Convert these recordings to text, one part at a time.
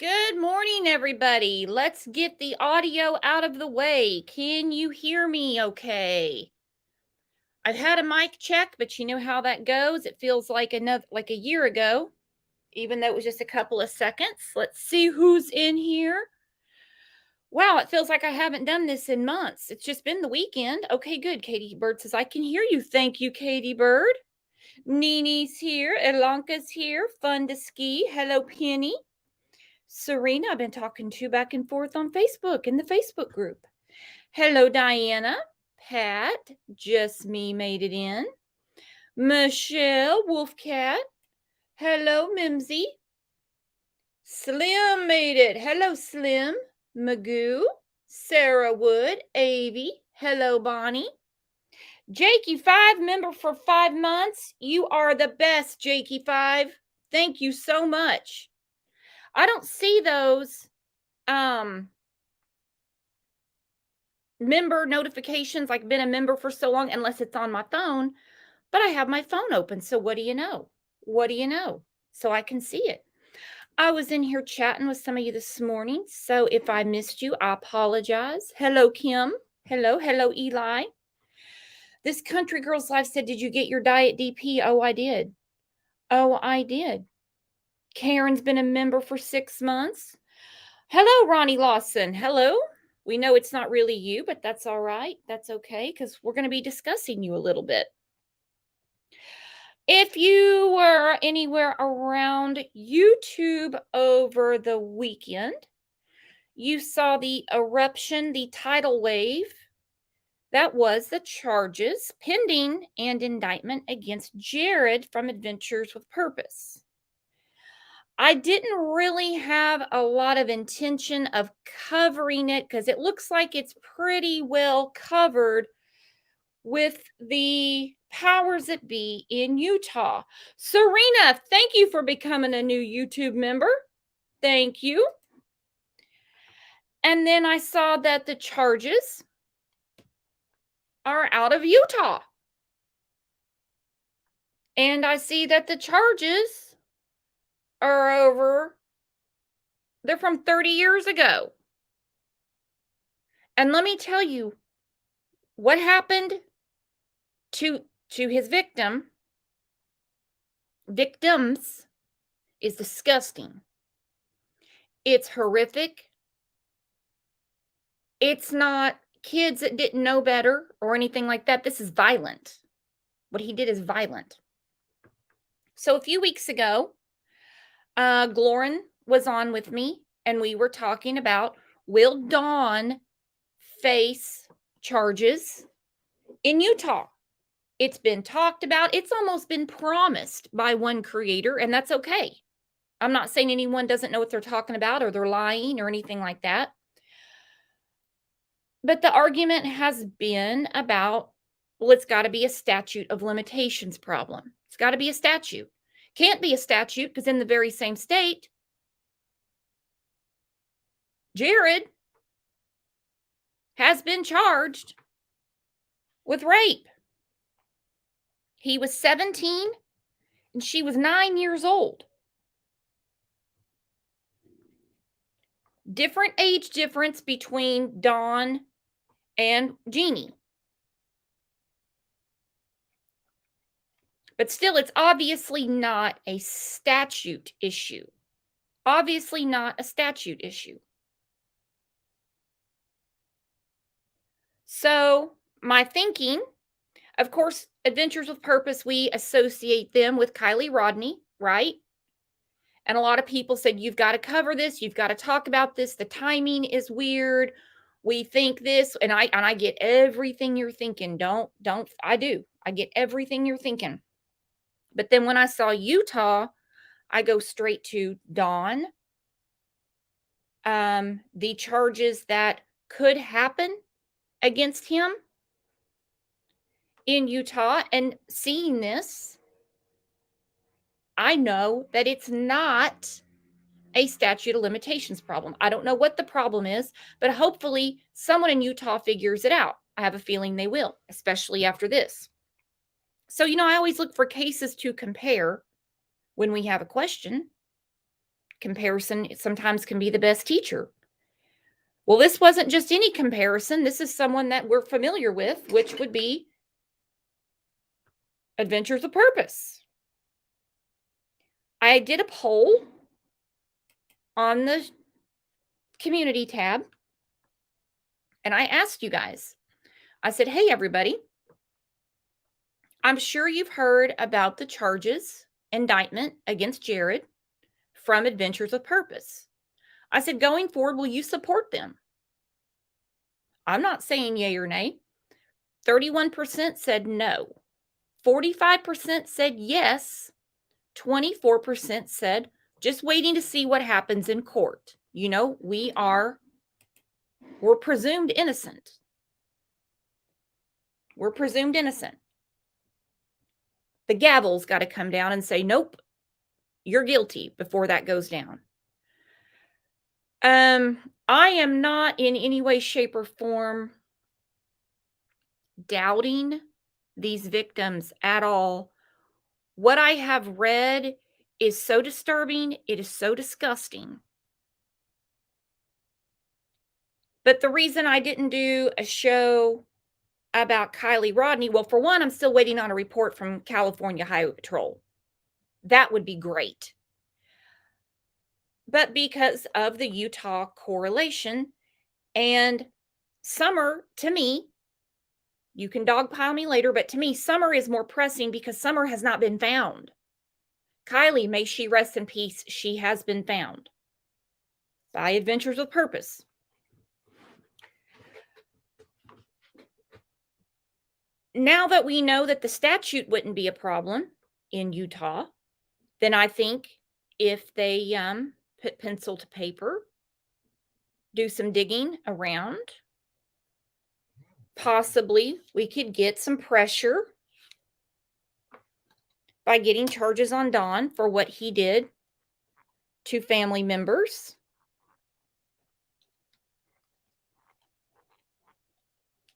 Good morning, everybody. Let's get the audio out of the way. Can you hear me okay? I've had a mic check, but you know how that goes. It feels like a year ago, even though it was just a couple of seconds. Let's see who's in here. Wow, it feels like I haven't done this in months. It's just been the weekend. Okay, good. Katie Bird says, I can hear you. Thank you, Katie Bird. Nini's here. Elanka's here. Fun to ski. Hello, Penny. Serena, I've been talking to back and forth on Facebook in the Facebook group. Hello, Diana. Pat, just me made it in. Michelle, Wolfcat. Hello, Mimsy. Slim made it. Hello, Slim. Magoo. Sarah Wood. Avie. Hello, Bonnie. Jakey5, member for 5 months. You are the best, Jakey5. Thank you so much. I don't see those member notifications, like been a member for so long, unless it's on my phone, but I have my phone open. So what do you know? What do you know? So I can see it. I was in here chatting with some of you this morning. So if I missed you, I apologize. Hello, Kim. Hello, Eli. This Country Girl's Life said, did you get your diet DP? Oh, I did. Karen's been a member for 6 months. Hello, Ronnie Lawson. Hello. We know it's not really you, but that's all right. That's okay, because we're going to be discussing you a little bit. If you were anywhere around YouTube over the weekend, you saw the eruption, the tidal wave. That was the charges pending and indictment against Jared from Adventures with Purpose. I didn't really have a lot of intention of covering it because it looks like it's pretty well covered with the powers that be in Utah. Serena, thank you for becoming a new YouTube member. Thank you. And then I saw that the charges are out of Utah. And I see that the charges are they're from 30 years ago. And let me tell you what happened to his victims is disgusting. It's horrific. It's not kids that didn't know better or anything like that. This is violent. What he did is violent. So a few weeks ago, Glorin was on with me, and we were talking about, will Dawn face charges in Utah? It's been talked about. It's almost been promised by one creator, and that's okay. I'm not saying anyone doesn't know what they're talking about or they're lying or anything like that. But the argument has been about, well, it's got to be a statute of limitations problem. It's got to be a statute. Can't be a statute because in the very same state, Jared has been charged with rape. He was 17 and she was 9 years old. Different age difference between Dawn and Jeannie. But still, it's obviously not a statute issue. Obviously not a statute issue. So my thinking, of course, Adventures with Purpose, we associate them with Kylie Rodney, right? And a lot of people said, you've got to cover this. You've got to talk about this. The timing is weird. We think this, and I get everything you're thinking. I do. I get everything you're thinking. But then when I saw Utah, I go straight to Dawn. The charges that could happen against him in Utah, and seeing this, I know that it's not a statute of limitations problem. I don't know what the problem is, but hopefully someone in Utah figures it out. I have a feeling they will, especially after this. So, I always look for cases to compare when we have a question. Comparison sometimes can be the best teacher. Well, this wasn't just any comparison. This is someone that we're familiar with, which would be Adventures of Purpose. I did a poll on the community tab, and I asked you guys, I said, hey, everybody, I'm sure you've heard about the charges, indictment against Jared from Adventures of Purpose. I said, going forward, will you support them? I'm not saying yay or nay. 31% said no. 45% said yes. 24% said just waiting to see what happens in court. You know, we're presumed innocent. We're presumed innocent. The gavel's got to come down and say, nope, you're guilty before that goes down. I am not in any way, shape, or form doubting these victims at all. What I have read is so disturbing. It is so disgusting. But the reason I didn't do a show about Kylie Rodney, well, for one, I'm still waiting on a report from California Highway Patrol. That would be great. But because of the Utah correlation, and Summer, to me, you can dogpile me later, but to me, Summer is more pressing because Summer has not been found. Kylie, may she rest in peace, she has been found by Adventures with Purpose. Now that we know that the statute wouldn't be a problem in Utah, then I think if they put pencil to paper, do some digging around, possibly we could get some pressure by getting charges on Don for what he did to family members.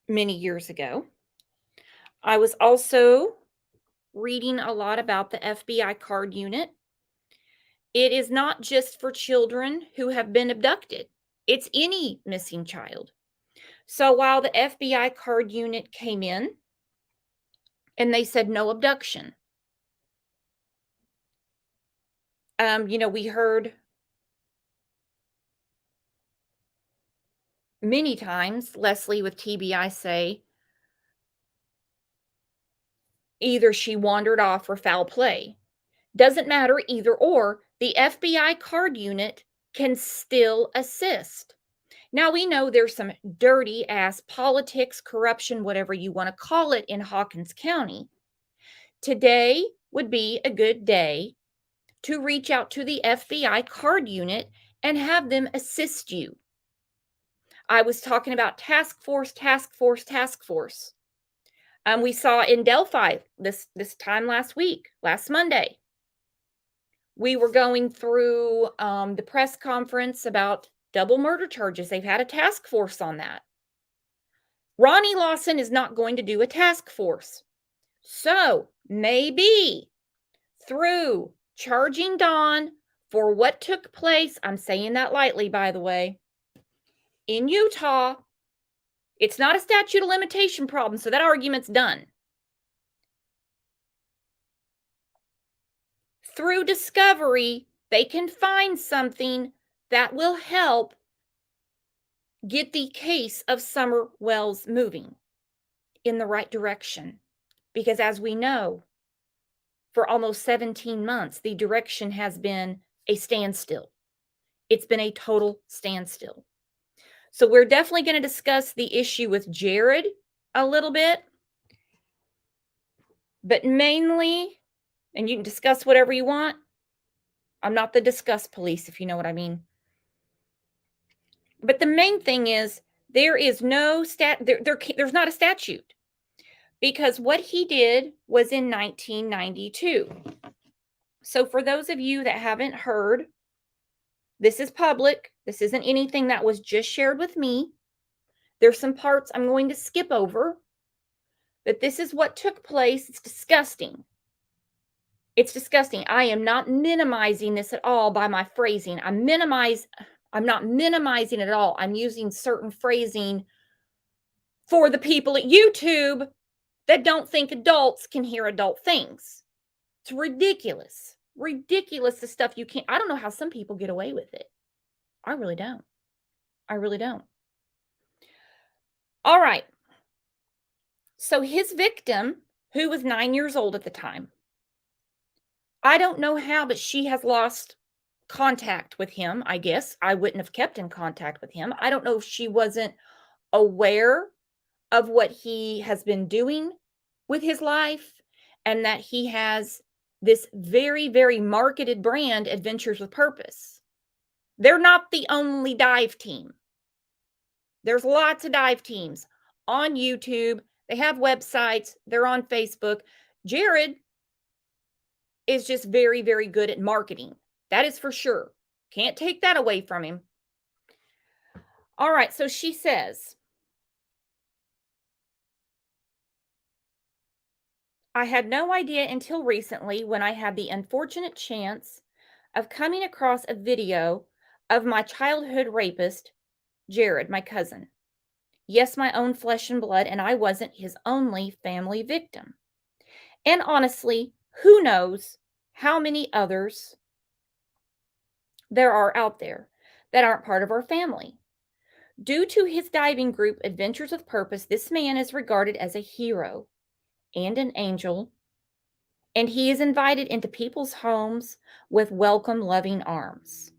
Many years ago. I was also reading a lot about the FBI card unit. It is not just for children who have been abducted. It's any missing child. So while the FBI card unit came in and they said no abduction, we heard many times Leslie with TBI say either she wandered off or foul play. Doesn't matter, either or, the FBI card unit can still assist. Now, we know there's some dirty ass politics, corruption, whatever you want to call it, in Hawkins County. Today would be a good day to reach out to the FBI card unit and have them assist you. I was talking about task force. We saw in Delphi this time last Monday. We were going through the press conference about double murder charges. They've had a task force on that. Ronnie Lawson is not going to do a task force. So maybe through charging Don for what took place, I'm saying that lightly, by the way, in Utah, it's not a statute of limitation problem, so that argument's done. Through discovery, they can find something that will help get the case of Summer Wells moving in the right direction. Because as we know, for almost 17 months, the direction has been a standstill. It's been a total standstill. So we're definitely going to discuss the issue with Jared a little bit, but mainly, and you can discuss whatever you want. I'm not the discuss police, if you know what I mean. But the main thing is there is no there's not a statute, because what he did was in 1992. So for those of you that haven't heard, this is public. This isn't anything that was just shared with me. There's some parts I'm going to skip over, but this is what took place. It's disgusting. It's disgusting. I am not minimizing this at all by my phrasing. I'm not minimizing it at all. I'm using certain phrasing for the people at YouTube that don't think adults can hear adult things. It's ridiculous. Ridiculous the stuff you can't. I don't know how some people get away with it. I really don't. I really don't. All right. So his victim, who was 9 years old at the time, I don't know how, but she has lost contact with him. I guess I wouldn't have kept in contact with him. I don't know if she wasn't aware of what he has been doing with his life and that he has this very, very marketed brand, Adventures with Purpose. They're not the only dive team. There's lots of dive teams on YouTube. They have websites. They're on Facebook. Jared is just very, very good at marketing. That is for sure. Can't take that away from him. All right, so she says, I had no idea until recently when I had the unfortunate chance of coming across a video of my childhood rapist, Jared, my cousin. Yes, my own flesh and blood, and I wasn't his only family victim. And honestly, who knows how many others there are out there that aren't part of our family. Due to his diving group, Adventures with Purpose, this man is regarded as a hero and an angel, and he is invited into people's homes with welcome, loving arms.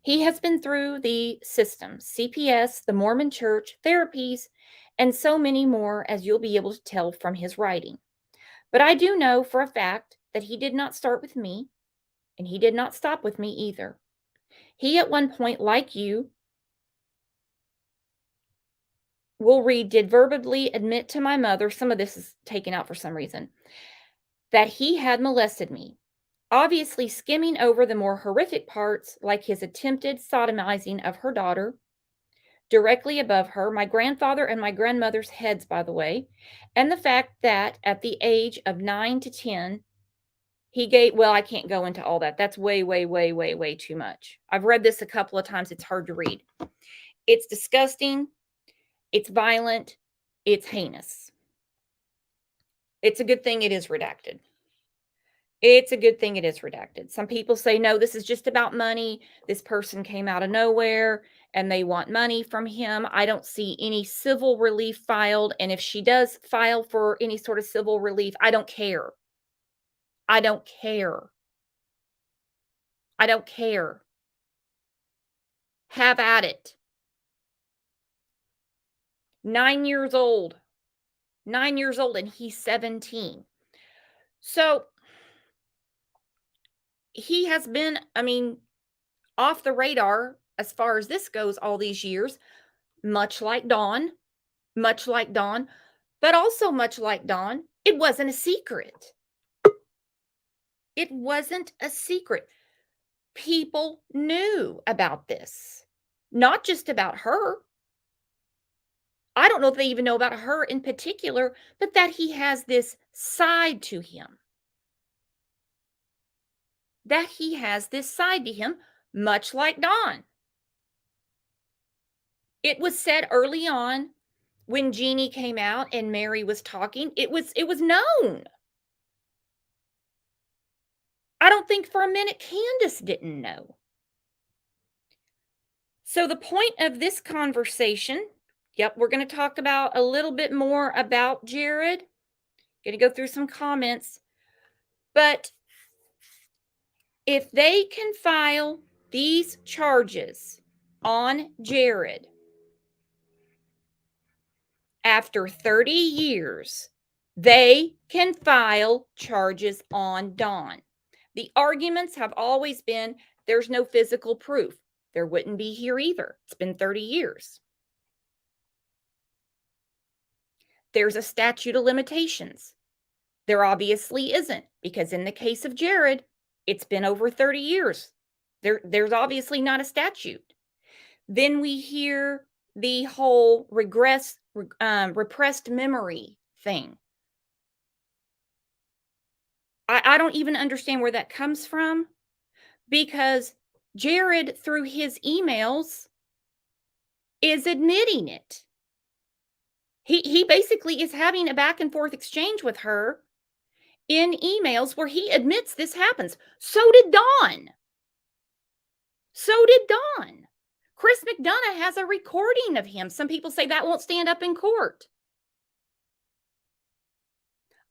He has been through the system, CPS, the Mormon Church, therapies, and so many more, as you'll be able to tell from his writing. But I do know for a fact that he did not start with me, and he did not stop with me either. He, at one point, like you, will read, did verbally admit to my mother, some of this is taken out for some reason, that he had molested me, obviously skimming over the more horrific parts, like his attempted sodomizing of her daughter, directly above her, my grandfather and my grandmother's heads, by the way, and the fact that at the age of 9 to 10, he gave, well, I can't go into all that. That's way, way, way, way, way too much. I've read this a couple of times. It's hard to read. It's disgusting. It's violent. It's heinous. It's a good thing it is redacted. It's a good thing it is redacted. Some people say, no, this is just about money. This person came out of nowhere and they want money from him. I don't see any civil relief filed. And if she does file for any sort of civil relief, I don't care. I don't care. I don't care. Have at it. 9 years old. 9 years old, and he's 17. So he has been, I mean, off the radar as far as this goes all these years, much like Dawn, but also much like Dawn, it wasn't a secret. It wasn't a secret. People knew about this, not just about her. I don't know if they even know about her in particular, but that he has this side to him. That he has this side to him, much like Dawn. It was said early on when Jeannie came out and Mary was talking, it was known. I don't think for a minute Candace didn't know. So the point of this conversation, yep, we're going to talk about a little bit more about Jared. Going to go through some comments. But if they can file these charges on Jared after 30 years, they can file charges on Dawn. The arguments have always been there's no physical proof. There wouldn't be here either. It's been 30 years. There's a statute of limitations. There obviously isn't, because in the case of Jared, it's been over 30 years. There's obviously not a statute. Then we hear the whole repressed memory thing. I don't even understand where that comes from, because Jared, through his emails, is admitting it. He basically is having a back and forth exchange with her in emails where he admits this happens. So did Dawn. So did Dawn. Chris McDonough has a recording of him. Some people say that won't stand up in court.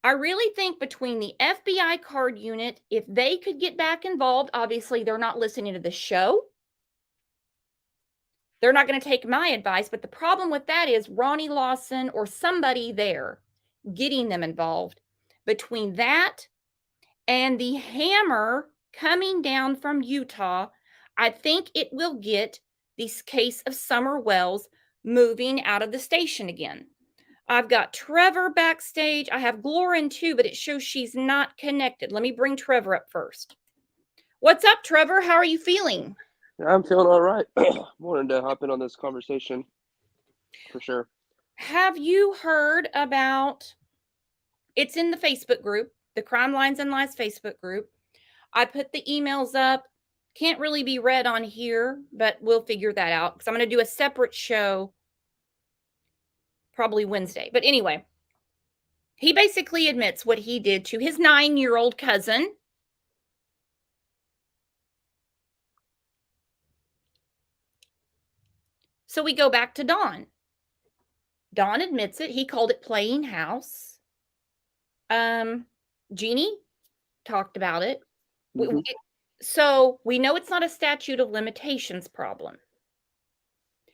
I really think between the FBI card unit, if they could get back involved, obviously they're not listening to the show. They're not going to take my advice, but the problem with that is Ronnie Lawson or somebody there getting them involved. Between that and the hammer coming down from Utah, I think it will get this case of Summer Wells moving out of the station again. I've got Trevor backstage. I have Glorin too, but it shows she's not connected. Let me bring Trevor up first. What's up, Trevor? How are you feeling? I'm feeling all right. Wanted to hop in on this conversation for sure. Have you heard about, it's in the Facebook group, the Crime Lines and Lies Facebook group. I put the emails up. Can't really be read on here, but we'll figure that out because I'm going to do a separate show probably Wednesday. But anyway, he basically admits what he did to his 9-year-old cousin. So we go back to Dawn. Dawn admits it. He called it playing house. Jeannie talked about it. Mm-hmm. So we know it's not a statute of limitations problem.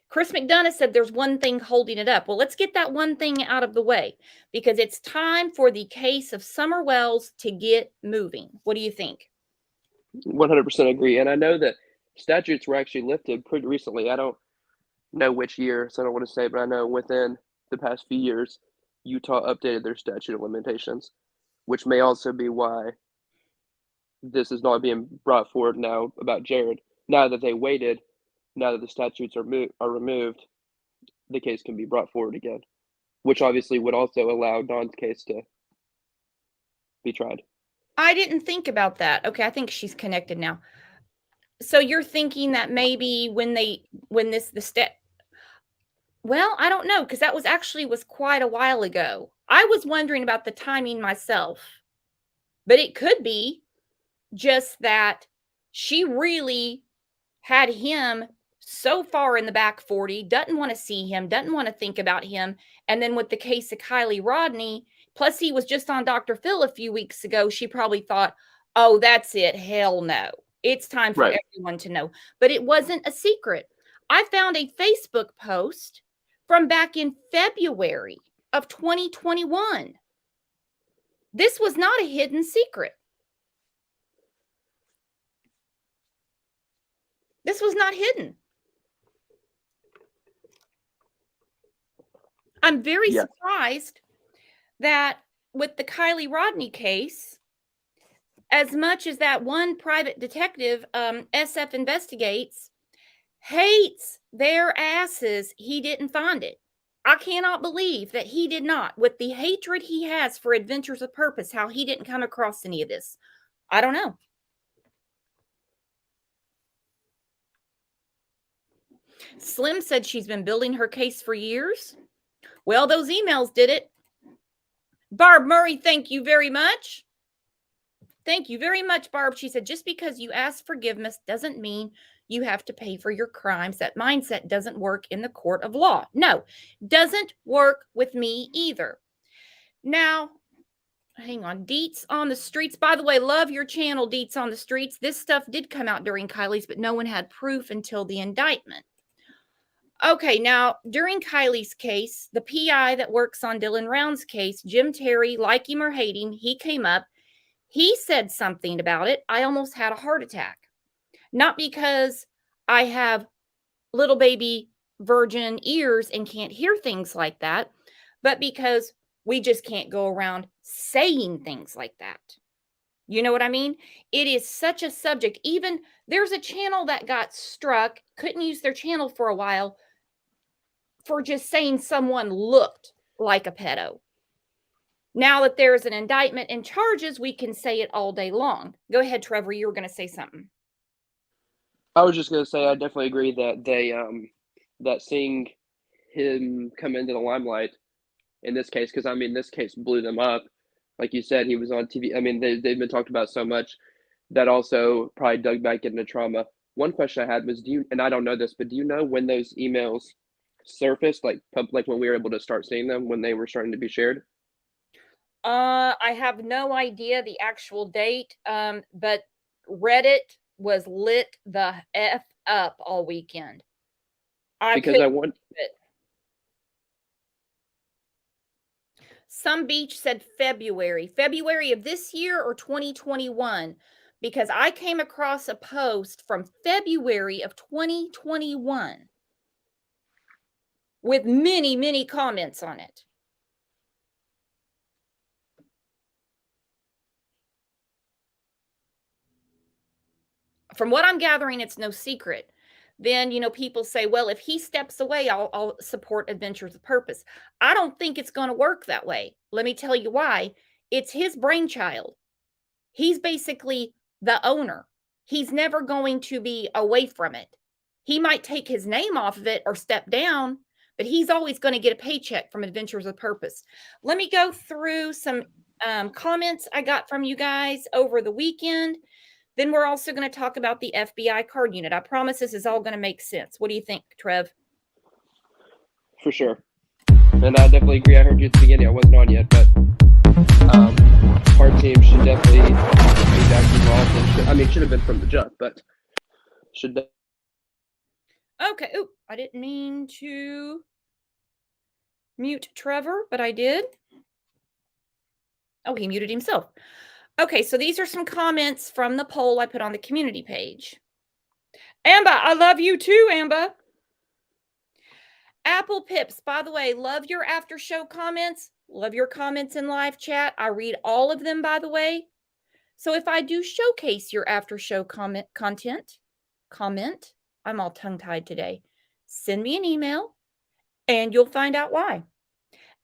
Chris McDonough said there's one thing holding it up. Well, let's get that one thing out of the way because it's time for the case of Summer Wells to get moving. What do you think? 100% agree. And I know that statutes were actually lifted pretty recently. I don't know which year, so I don't want to say, but I know within the past few years, Utah updated their statute of limitations, which may also be why this is not being brought forward now about Jared. Now that they waited, now that the statutes are removed, the case can be brought forward again, which obviously would also allow Dawn's case to be tried. I didn't think about that. Okay, I think she's connected now. So you're thinking that maybe well, I don't know, because that was quite a while ago. I was wondering about the timing myself, but it could be just that she really had him so far in the back 40, doesn't want to see him, doesn't want to think about him. And then with the case of Kylie Rodney, plus he was just on Dr. Phil a few weeks ago, she probably thought, oh, that's it. Hell no. It's time for everyone to know. But it wasn't a secret. I found a Facebook post from back in February of 2021. This was not a hidden secret. This was not hidden. I'm very surprised that with the Kylie Rodney case, as much as that one private detective, SF Investigates, hates their asses, he didn't find it. I cannot believe that he did not, with the hatred he has for Adventures of Purpose, how he didn't come across any of this. I don't know. Slim said she's been building her case for years. Well, those emails did it. Barb Murray, thank you very much. Thank you very much, Barb. She said, just because you ask forgiveness doesn't mean you have to pay for your crimes. That mindset doesn't work in the court of law. No, doesn't work with me either. Now, hang on. Deets on the Streets. By the way, love your channel, Deets on the Streets. This stuff did come out during Kylie's, but no one had proof until the indictment. Okay, now, during Kylie's case, the PI that works on Dylan Round's case, Jim Terry, like him or hate him, he came up. He said something about it. I almost had a heart attack. Not because I have little baby virgin ears and can't hear things like that, but because we just can't go around saying things like that. You know what I mean? It is such a subject. Even there's a channel that got struck, couldn't use their channel for a while for just saying someone looked like a pedo. Now that there's an indictment and charges, we can say it all day long. Go ahead, Trevor. You were going to say something. I was just gonna say I definitely agree that that seeing him come into the limelight in this case, because I mean this case blew them up. Like you said, he was on TV. I mean they've been talked about so much that also probably dug back into trauma. One question I had was, do you, and I don't know this, but do you know when those emails surfaced, like when we were able to start seeing them, when they were starting to be shared? I have no idea the actual date, but Reddit was lit the F up all weekend. I Because could I want it. Some beach said February of this year or 2021, because I came across a post from February of 2021 with many, many comments on it. From what I'm gathering, it's no secret. Then, people say, well, if he steps away, I'll support Adventures of Purpose. I don't think it's going to work that way. Let me tell you why. It's his brainchild. He's basically the owner. He's never going to be away from it. He might take his name off of it or step down, but he's always going to get a paycheck from Adventures of Purpose. Let me go through some comments I got from you guys over the weekend. Then we're also going to talk about the FBI card unit. I promise this is all going to make sense. What do you think, Trev? for sure, and I definitely agree. I heard you at the beginning. I wasn't on yet, but our team should definitely be back involved. And should have been from the jump, but should. Okay. Oop, I didn't mean to mute Trevor, but I did. Oh, he muted himself. Okay, so these are some comments from the poll I put on the community page. Amber, I love you too, Amber. Apple Pips, by the way, love your after show comments. Love your comments in live chat. I read all of them, by the way. So if I do showcase your after show comment, I'm all tongue tied today. Send me an email and you'll find out why.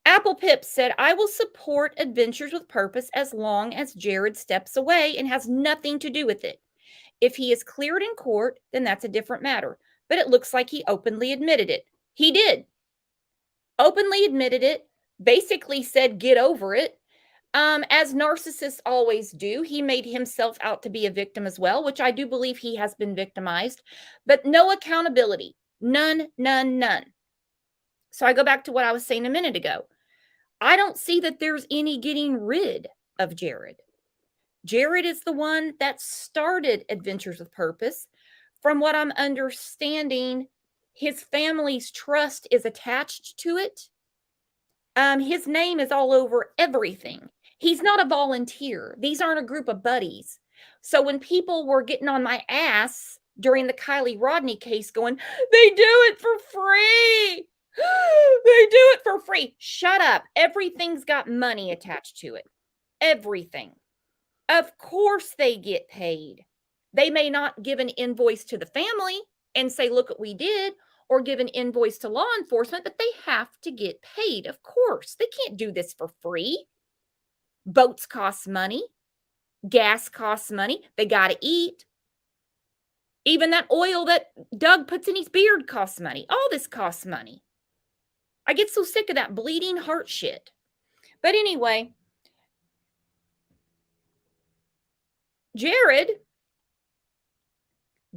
Apple Pips said, I will support Adventures with Purpose as long as Jared steps away and has nothing to do with it. If he is cleared in court, then that's a different matter. But it looks like he openly admitted it. He did. Openly admitted it, basically said, get over it. As narcissists always do, he made himself out to be a victim as well, which I do believe he has been victimized, but no accountability. None, none, none. So I go back to what I was saying a minute ago. I don't see that there's any getting rid of Jared. Jared is the one that started Adventures with Purpose. From what I'm understanding, his family's trust is attached to it. His name is all over everything. He's not a volunteer. These aren't a group of buddies. So when people were getting on my ass during the Kylie Rodney case going, they do it for free. They do it for free. Shut up. Everything's got money attached to it. Everything. Of course they get paid. They may not give an invoice to the family and say, look what we did, or give an invoice to law enforcement, but they have to get paid. Of course. They can't do this for free. Boats cost money. Gas costs money. They got to eat. Even that oil that Doug puts in his beard costs money. All this costs money. I get so sick of that bleeding heart shit. But anyway, Jared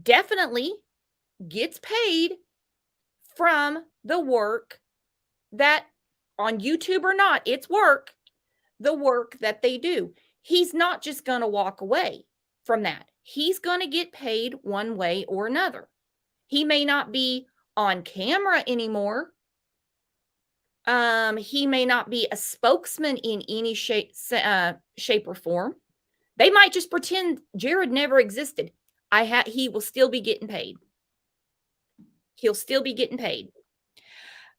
definitely gets paid from the work that, on YouTube or not, it's work, the work that they do. He's not just going to walk away from that. He's going to get paid one way or another. He may not be on camera anymore. He may not be a spokesman in any shape or form. They might just pretend Jared never existed. He will still be getting paid. He'll still be getting paid.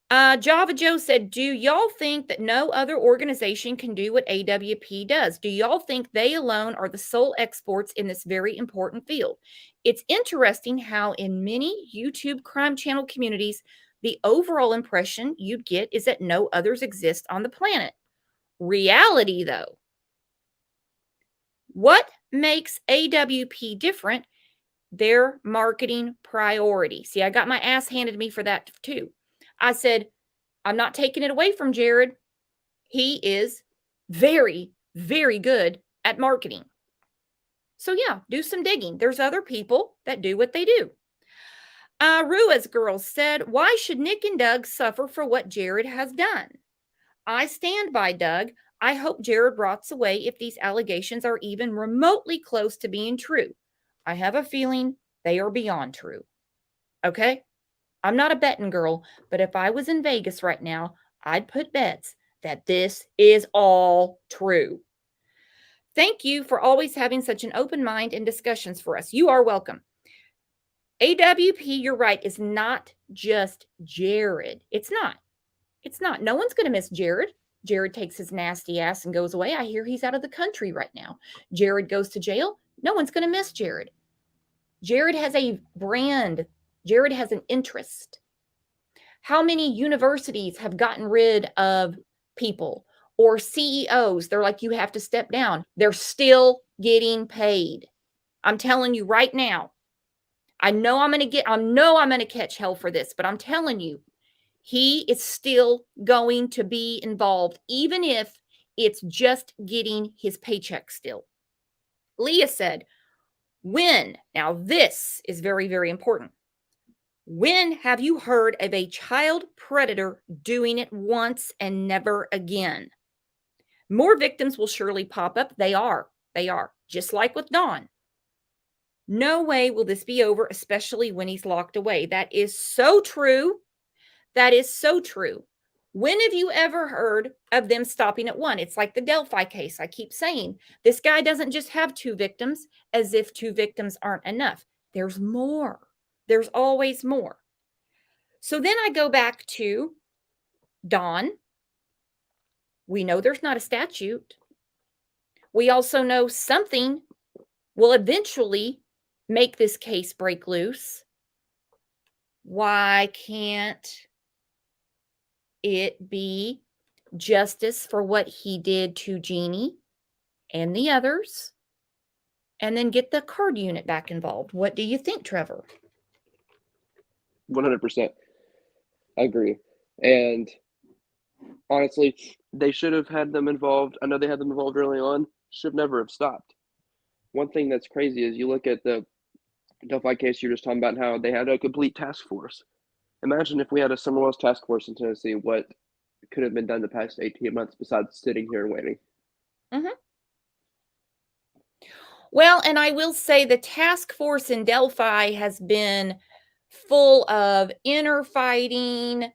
Java Joe said, do y'all think that no other organization can do what AWP does? Do y'all think they alone are the sole experts in this very important field? It's interesting how in many YouTube crime channel communities, the overall impression you'd get is that no others exist on the planet. Reality, though, what makes AWP different? Their marketing priority. See, I got my ass handed to me for that too. I said, I'm not taking it away from Jared. He is very, very good at marketing. So, yeah, do some digging. There's other people that do what they do. Rua's girls said, why should Nick and Doug suffer for what Jared has done? I stand by Doug. I hope Jared rots away if these allegations are even remotely close to being true. I have a feeling they are beyond true. Okay? I'm not a betting girl, but if I was in Vegas right now, I'd put bets that this is all true. Thank you for always having such an open mind and discussions for us. You are welcome. AWP, you're right, is not just Jared. It's not. It's not. No one's going to miss Jared. Jared takes his nasty ass and goes away. I hear he's out of the country right now. Jared goes to jail. No one's going to miss Jared. Jared has a brand. Jared has an interest. How many universities have gotten rid of people or CEOs? They're like, you have to step down. They're still getting paid. I'm telling you right now. I know I'm going to catch hell for this, but I'm telling you, he is still going to be involved, even if it's just getting his paycheck still. Leah said, when, now this is very, very important. When have you heard of a child predator doing it once and never again? More victims will surely pop up. They are, just like with Dawn. No way will this be over, especially when he's locked away. That is so true. That is so true. When have you ever heard of them stopping at one? It's like the Delphi case. I keep saying this guy doesn't just have 2 victims, as if 2 victims aren't enough. There's more. There's always more. So then I go back to Dawn. We know there's not a statute. We also know something will eventually make this case break loose. Why can't it be justice for what he did to Jeannie and the others, and then get the card unit back involved? What do you think, Trevor? 100%. I agree. And honestly, they should have had them involved. I know they had them involved early on. Should never have stopped. One thing that's crazy is you look at the Delphi case, you're just talking about how they had a complete task force. Imagine if we had a similar task force in Tennessee, what could have been done the past 18 months besides sitting here and waiting. Mm-hmm. Well, and I will say the task force in Delphi has been full of inner fighting,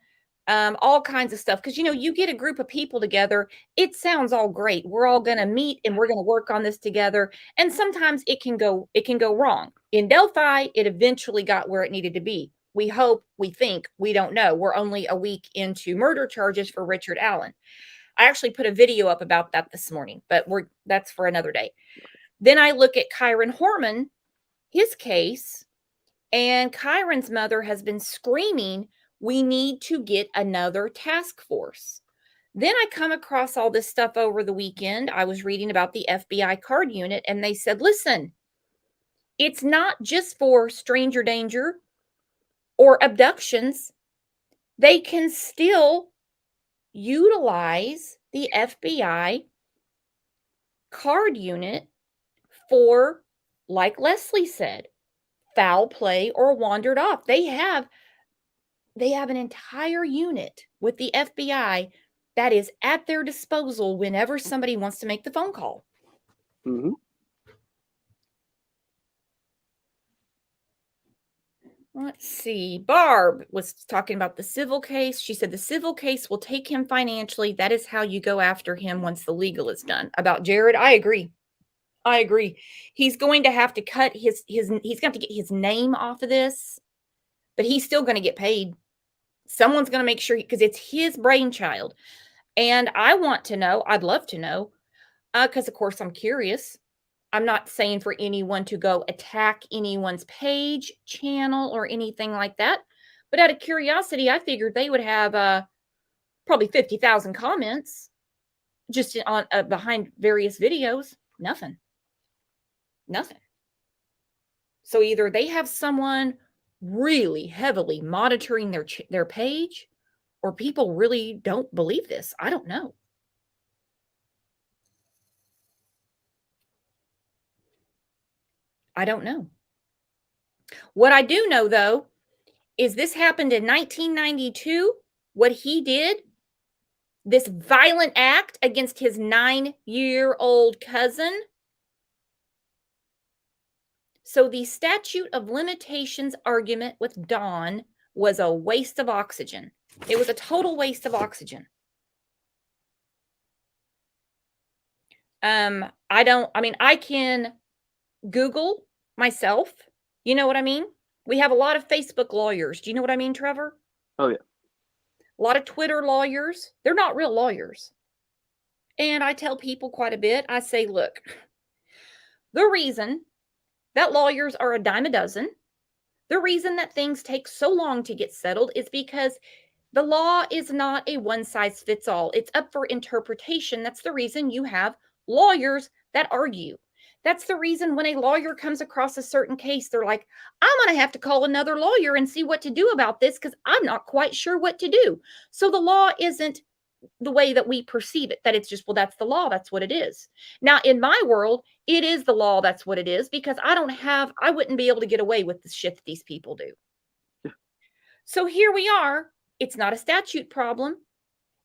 all kinds of stuff. Because, you get a group of people together, it sounds all great. We're all going to meet and we're going to work on this together. And sometimes it can go wrong. In Delphi, it eventually got where it needed to be. We hope, we think, we don't know. We're only a week into murder charges for Richard Allen. I actually put a video up about that this morning, but that's for another day. Then I look at Kyron Horman, his case, and Kyron's mother has been screaming, we need to get another task force. Then I come across all this stuff over the weekend. I was reading about the FBI card unit, and they said, listen, it's not just for stranger danger or abductions. They can still utilize the FBI card unit for, like Leslie said, foul play or wandered off. They have an entire unit with the FBI that is at their disposal whenever somebody wants to make the phone call. Mm-hmm. Let's see. Barb was talking about the civil case. She said the civil case will take him financially. That is how you go after him once the legal is done. About Jared, I agree. He's going to have to cut he's going to have to get his name off of this, but he's still going to get paid. Someone's going to make sure, because it's his brainchild. And I want to know, I'd love to know, because of course I'm curious. I'm not saying for anyone to go attack anyone's page, channel, or anything like that. But out of curiosity, I figured they would have probably 50,000 comments. just on behind various videos, nothing. So either they have someone really heavily monitoring their page, or people really don't believe this. I don't know. I don't know. What I do know, though, is this happened in 1992. What he did, this violent act against his 9-year-old cousin. So the statute of limitations argument with Dawn was a waste of oxygen. It was a total waste of oxygen. I can Google myself. You know what I mean? We have a lot of Facebook lawyers. Do you know what I mean, Trevor? Oh, yeah. A lot of Twitter lawyers. They're not real lawyers. And I tell people quite a bit. I say, look, the reason that lawyers are a dime a dozen, the reason that things take so long to get settled is because the law is not a one size fits all. It's up for interpretation. That's the reason you have lawyers that argue. That's the reason when a lawyer comes across a certain case, they're like, I'm going to have to call another lawyer and see what to do about this because I'm not quite sure what to do. So the law isn't the way that we perceive it, that it's just, well, that's the law. That's what it is. Now, in my world, it is the law. That's what it is because I wouldn't be able to get away with the shit that these people do. So here we are. It's not a statute problem.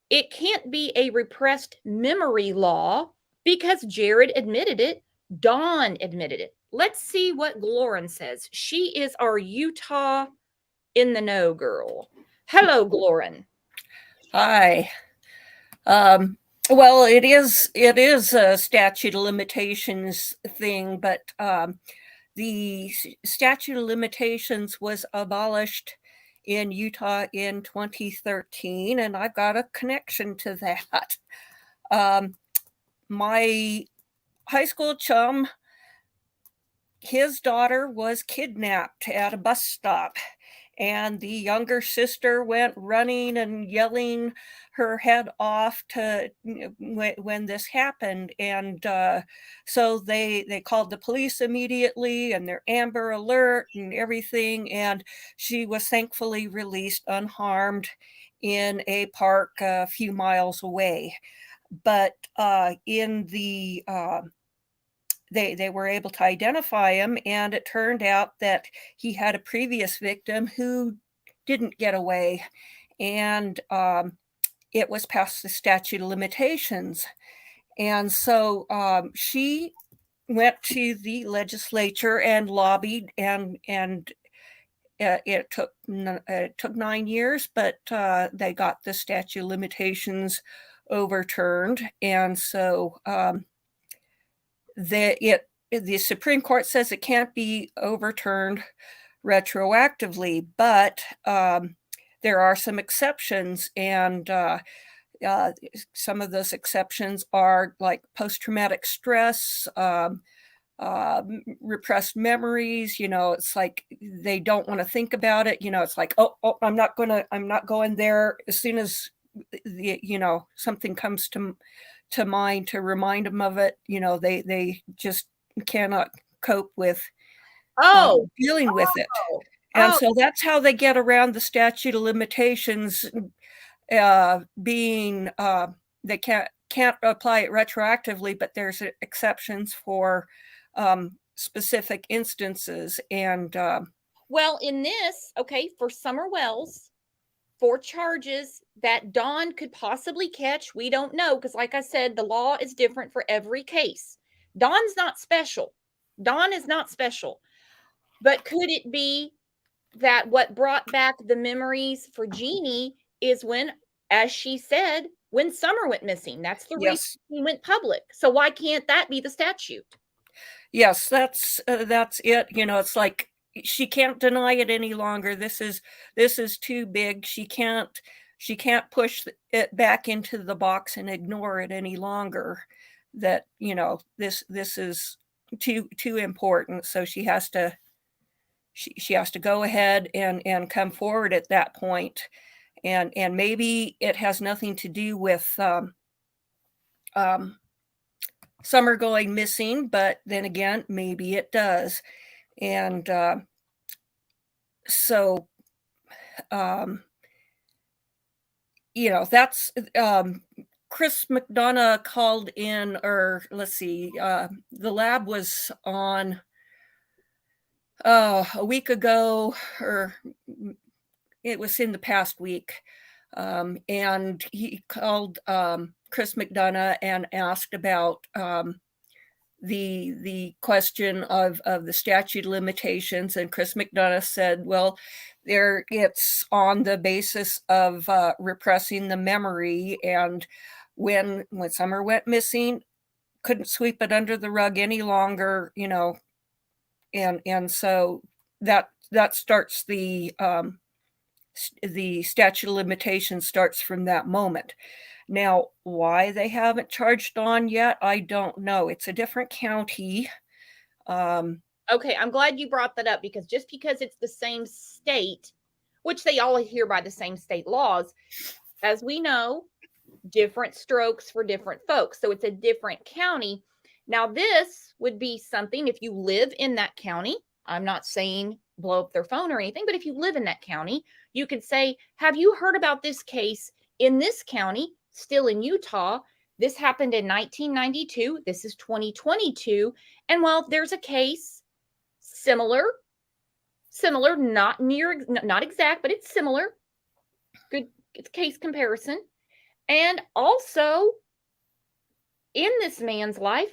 It can't be a repressed memory law because Jared admitted it. Dawn admitted it. Let's see what Glorin says. She is our Utah in the know girl. Hello, Glorin. Hi. Well, it is a statute of limitations thing, but the statute of limitations was abolished in Utah in 2013, and I've got a connection to that. My high school chum, his daughter was kidnapped at a bus stop, and the younger sister went running and yelling her head off to when this happened. And so they called the police immediately, and their Amber Alert and everything, and she was thankfully released unharmed in a park a few miles away. But in the they were able to identify him, and it turned out that he had a previous victim who didn't get away, and it was past the statute of limitations. And so she went to the legislature and lobbied, and it took 9 years, but they got the statute of limitations overturned. And so the Supreme Court says it can't be overturned retroactively, but there are some exceptions, and some of those exceptions are like post-traumatic stress, repressed memories. It's like they don't want to think about it. It's like, oh, I'm not going there. As soon as something comes to mind to remind them of it, they just cannot cope with dealing with it. And so that's how they get around the statute of limitations being they can't apply it retroactively, but there's exceptions for specific instances. And well, in this, okay, for Summer Wells, for charges that Dawn could possibly catch, we don't know, because like I said, the law is different for every case. Dawn's not special. Dawn is not special. But could it be that what brought back the memories for Jeannie is when, as she said, when Summer went missing? That's the reason he went public. So why can't that be the statute? Yes, that's it. It's like she can't deny it any longer. This is too big. She can't push it back into the box and ignore it any longer. That this is too important. So she has to go ahead and come forward at that point. And maybe it has nothing to do with Some are going missing, but then again, maybe it does. And so, that's Chris McDonough called in, or let's see, the lab was on a week ago, or it was in the past week. And he called Chris McDonough and asked about the question of the statute of limitations, and Chris McDonough said, well, it's on the basis of repressing the memory, and when Summer went missing, couldn't sweep it under the rug any longer, and so that starts the statute of limitations starts from that moment. Now, why they haven't charged Dawn yet, I don't know. It's a different county. Okay, I'm glad you brought that up, because just because it's the same state, which they all adhere by the same state laws, as we know, different strokes for different folks. So it's a different county. Now, this would be something, if you live in that county, I'm not saying blow up their phone or anything, but if you live in that county, you could say, have you heard about this case in this county, still in Utah? This happened in 1992. This is 2022. And well, there's a case similar, not exact, but it's similar. Good, it's case comparison. And also, in this man's life,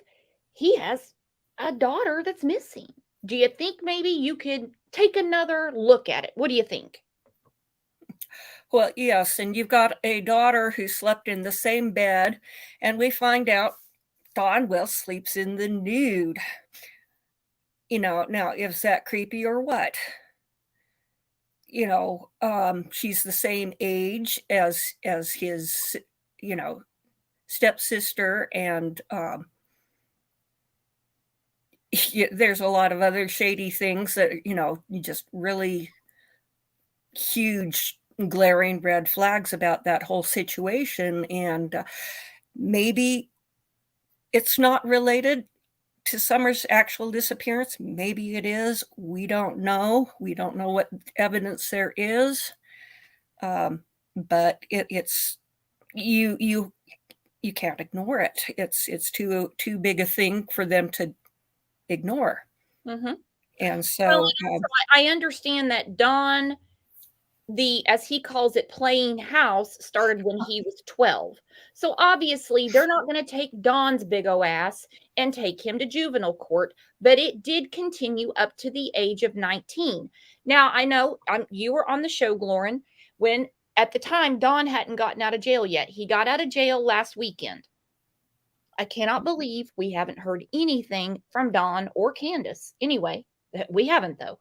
he has a daughter that's missing. Do you think maybe you could take another look at it? What do you think? Well, yes, and you've got a daughter who slept in the same bed, and we find out Dawn, sleeps in the nude. Now, is that creepy or what? She's the same age as his, stepsister, and there's a lot of other shady things that, just really huge glaring red flags about that whole situation. And maybe it's not related to Summer's actual disappearance. Maybe it is. We don't know. We don't know what evidence there is. But it's you can't ignore it. It's too big a thing for them to ignore. Mm-hmm. And so, I understand that Dawn, as he calls it, playing house, started when he was 12. So obviously they're not going to take Dawn's big o' ass and take him to juvenile court, but it did continue up to the age of 19. Now, I know you were on the show, Lauren, when at the time Dawn hadn't gotten out of jail yet. He got out of jail last weekend. I cannot believe we haven't heard anything from Dawn or Candace. Anyway, we haven't, though.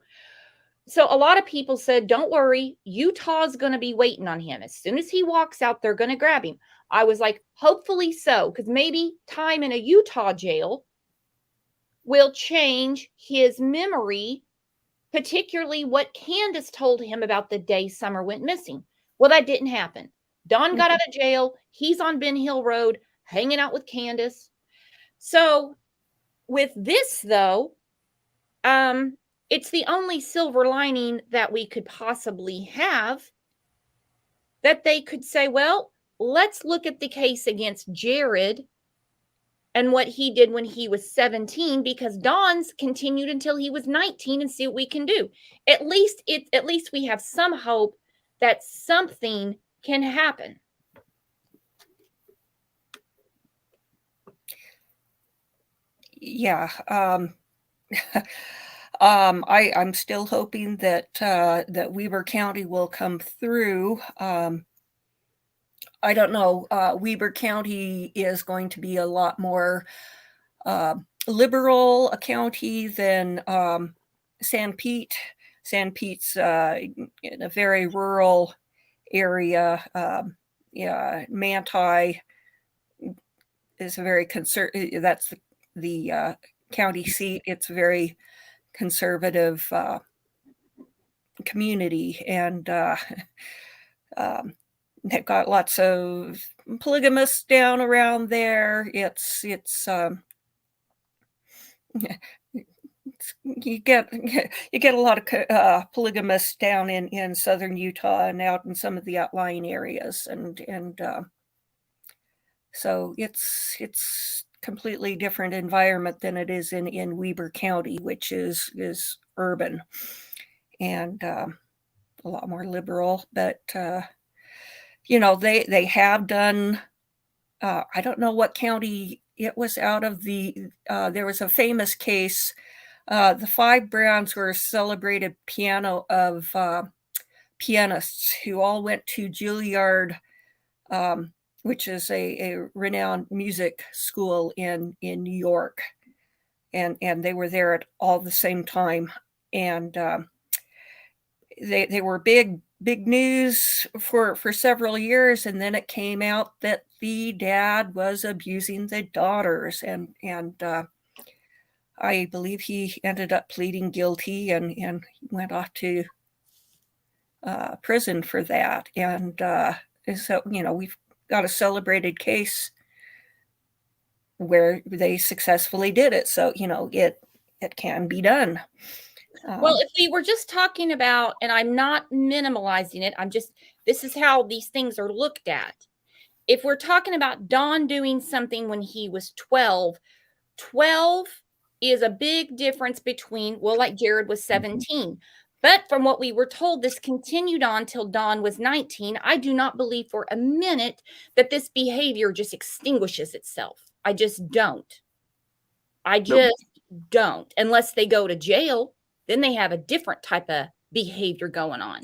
So a lot of people said, don't worry, Utah's going to be waiting on him. As soon as he walks out, they're going to grab him. I was like, hopefully so, because maybe time in a Utah jail will change his memory, particularly what Candace told him about the day Summer went missing. Well, that didn't happen. Dawn got out of jail. He's on Ben Hill Road hanging out with Candace. So with this, though, it's the only silver lining that we could possibly have, that they could say, well, let's look at the case against Jared and what he did when he was 17, because Dawn's continued until he was 19, and see what we can do. At least we have some hope that something can happen. Yeah. I'm still hoping that Weber County will come through. I don't know. Weber County is going to be a lot more liberal a county than San Pete. San Pete's in a very rural area. Manti is a very conservative. That's the county seat. It's a very conservative community, and they've got lots of polygamists down around there. It's you get a lot of polygamists down in southern Utah and out in some of the outlying areas, and so it's completely different environment than it is in Weber County, which is urban and a lot more liberal. But they have done. I don't know what county it was out of. There was a famous case. The Five Browns were a celebrated pianists who all went to Juilliard, which is a renowned music school in New York, and they were there at all the same time, and they were big news for several years, and then it came out that the dad was abusing the daughters, and I believe he ended up pleading guilty and went off to prison for that. And so, we've got a celebrated case where they successfully did it. So, it can be done. Well, if we were just talking about, and I'm not minimalizing it, this is how these things are looked at. If we're talking about Don doing something when he was 12 is a big difference between, well, like Jared was 17. But from what we were told, this continued on till Don was 19. I do not believe for a minute that this behavior just extinguishes itself. I just don't. Don't, unless they go to jail. Then they have a different type of behavior going on.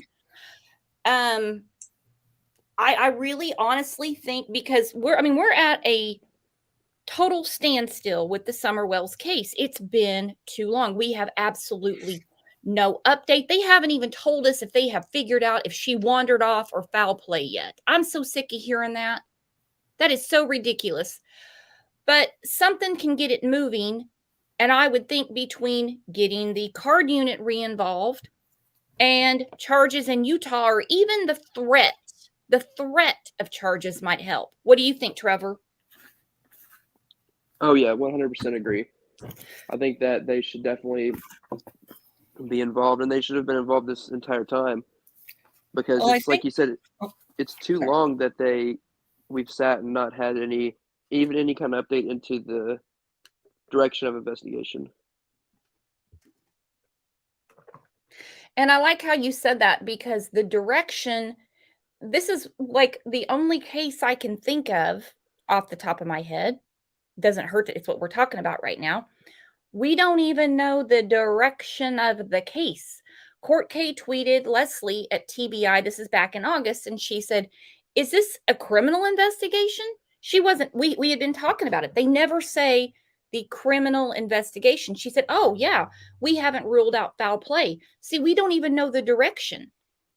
I really honestly think, because we're at a total standstill with the Summerwells case. It's been too long. We have absolutely no update. They haven't even told us if they have figured out if she wandered off or foul play yet. I'm so sick of hearing that. That is so ridiculous. But something can get it moving. And I would think between getting the card unit re-involved and charges in Utah, or even the threat of charges might help. What do you think, Trevor? Oh yeah, 100% agree. I think that they should definitely be involved, and they should have been involved this entire time, because like you said, it's too long that we've sat and not had any kind of update into the direction of investigation. And I like how you said that, because the direction, this is like the only case I can think of off the top of my head. Doesn't hurt that it's what we're talking about right now. We don't even know the direction of the case. Court K tweeted Leslie at TBI. This is back in August. And she said, is this a criminal investigation? She wasn't, we had been talking about it. They never say the criminal investigation. She said, oh yeah, we haven't ruled out foul play. See, we don't even know the direction.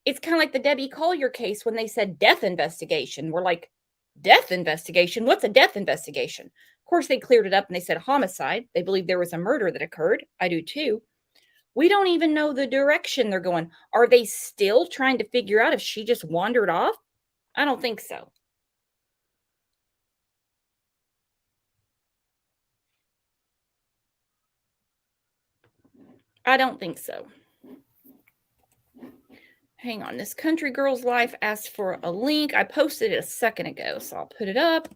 It's kind of like the Debbie Collier case when they said death investigation. We're like, death investigation? What's a death investigation? Of course, they cleared it up and they said homicide. They believe there was a murder that occurred. I do too. We don't even know the direction they're going. Are they still trying to figure out if she just wandered off? I don't think so. I don't think so. Hang on. This Country Girl's Life asked for a link. I posted it a second ago, so I'll put it up.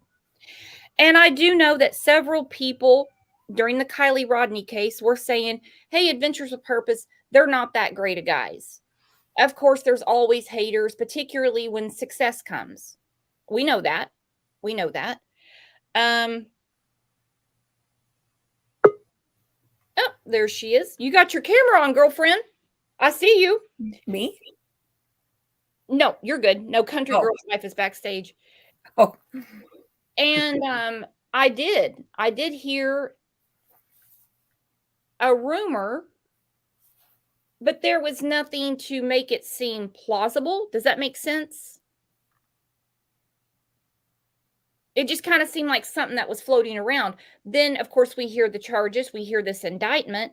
And I do know that several people during the Kylie Rodney case were saying, hey, Adventures with Purpose, they're not that great of guys. Of course, there's always haters, particularly when success comes. We know that. We know that. Oh, there she is. You got your camera on, girlfriend. I see you. Me? No, you're good. No, Country Girl's Life is backstage. Oh. And I did hear a rumor, but there was nothing to make it seem plausible. Does that make sense? It just kind of seemed like something that was floating around. Then, of course, we hear the charges. We hear this indictment.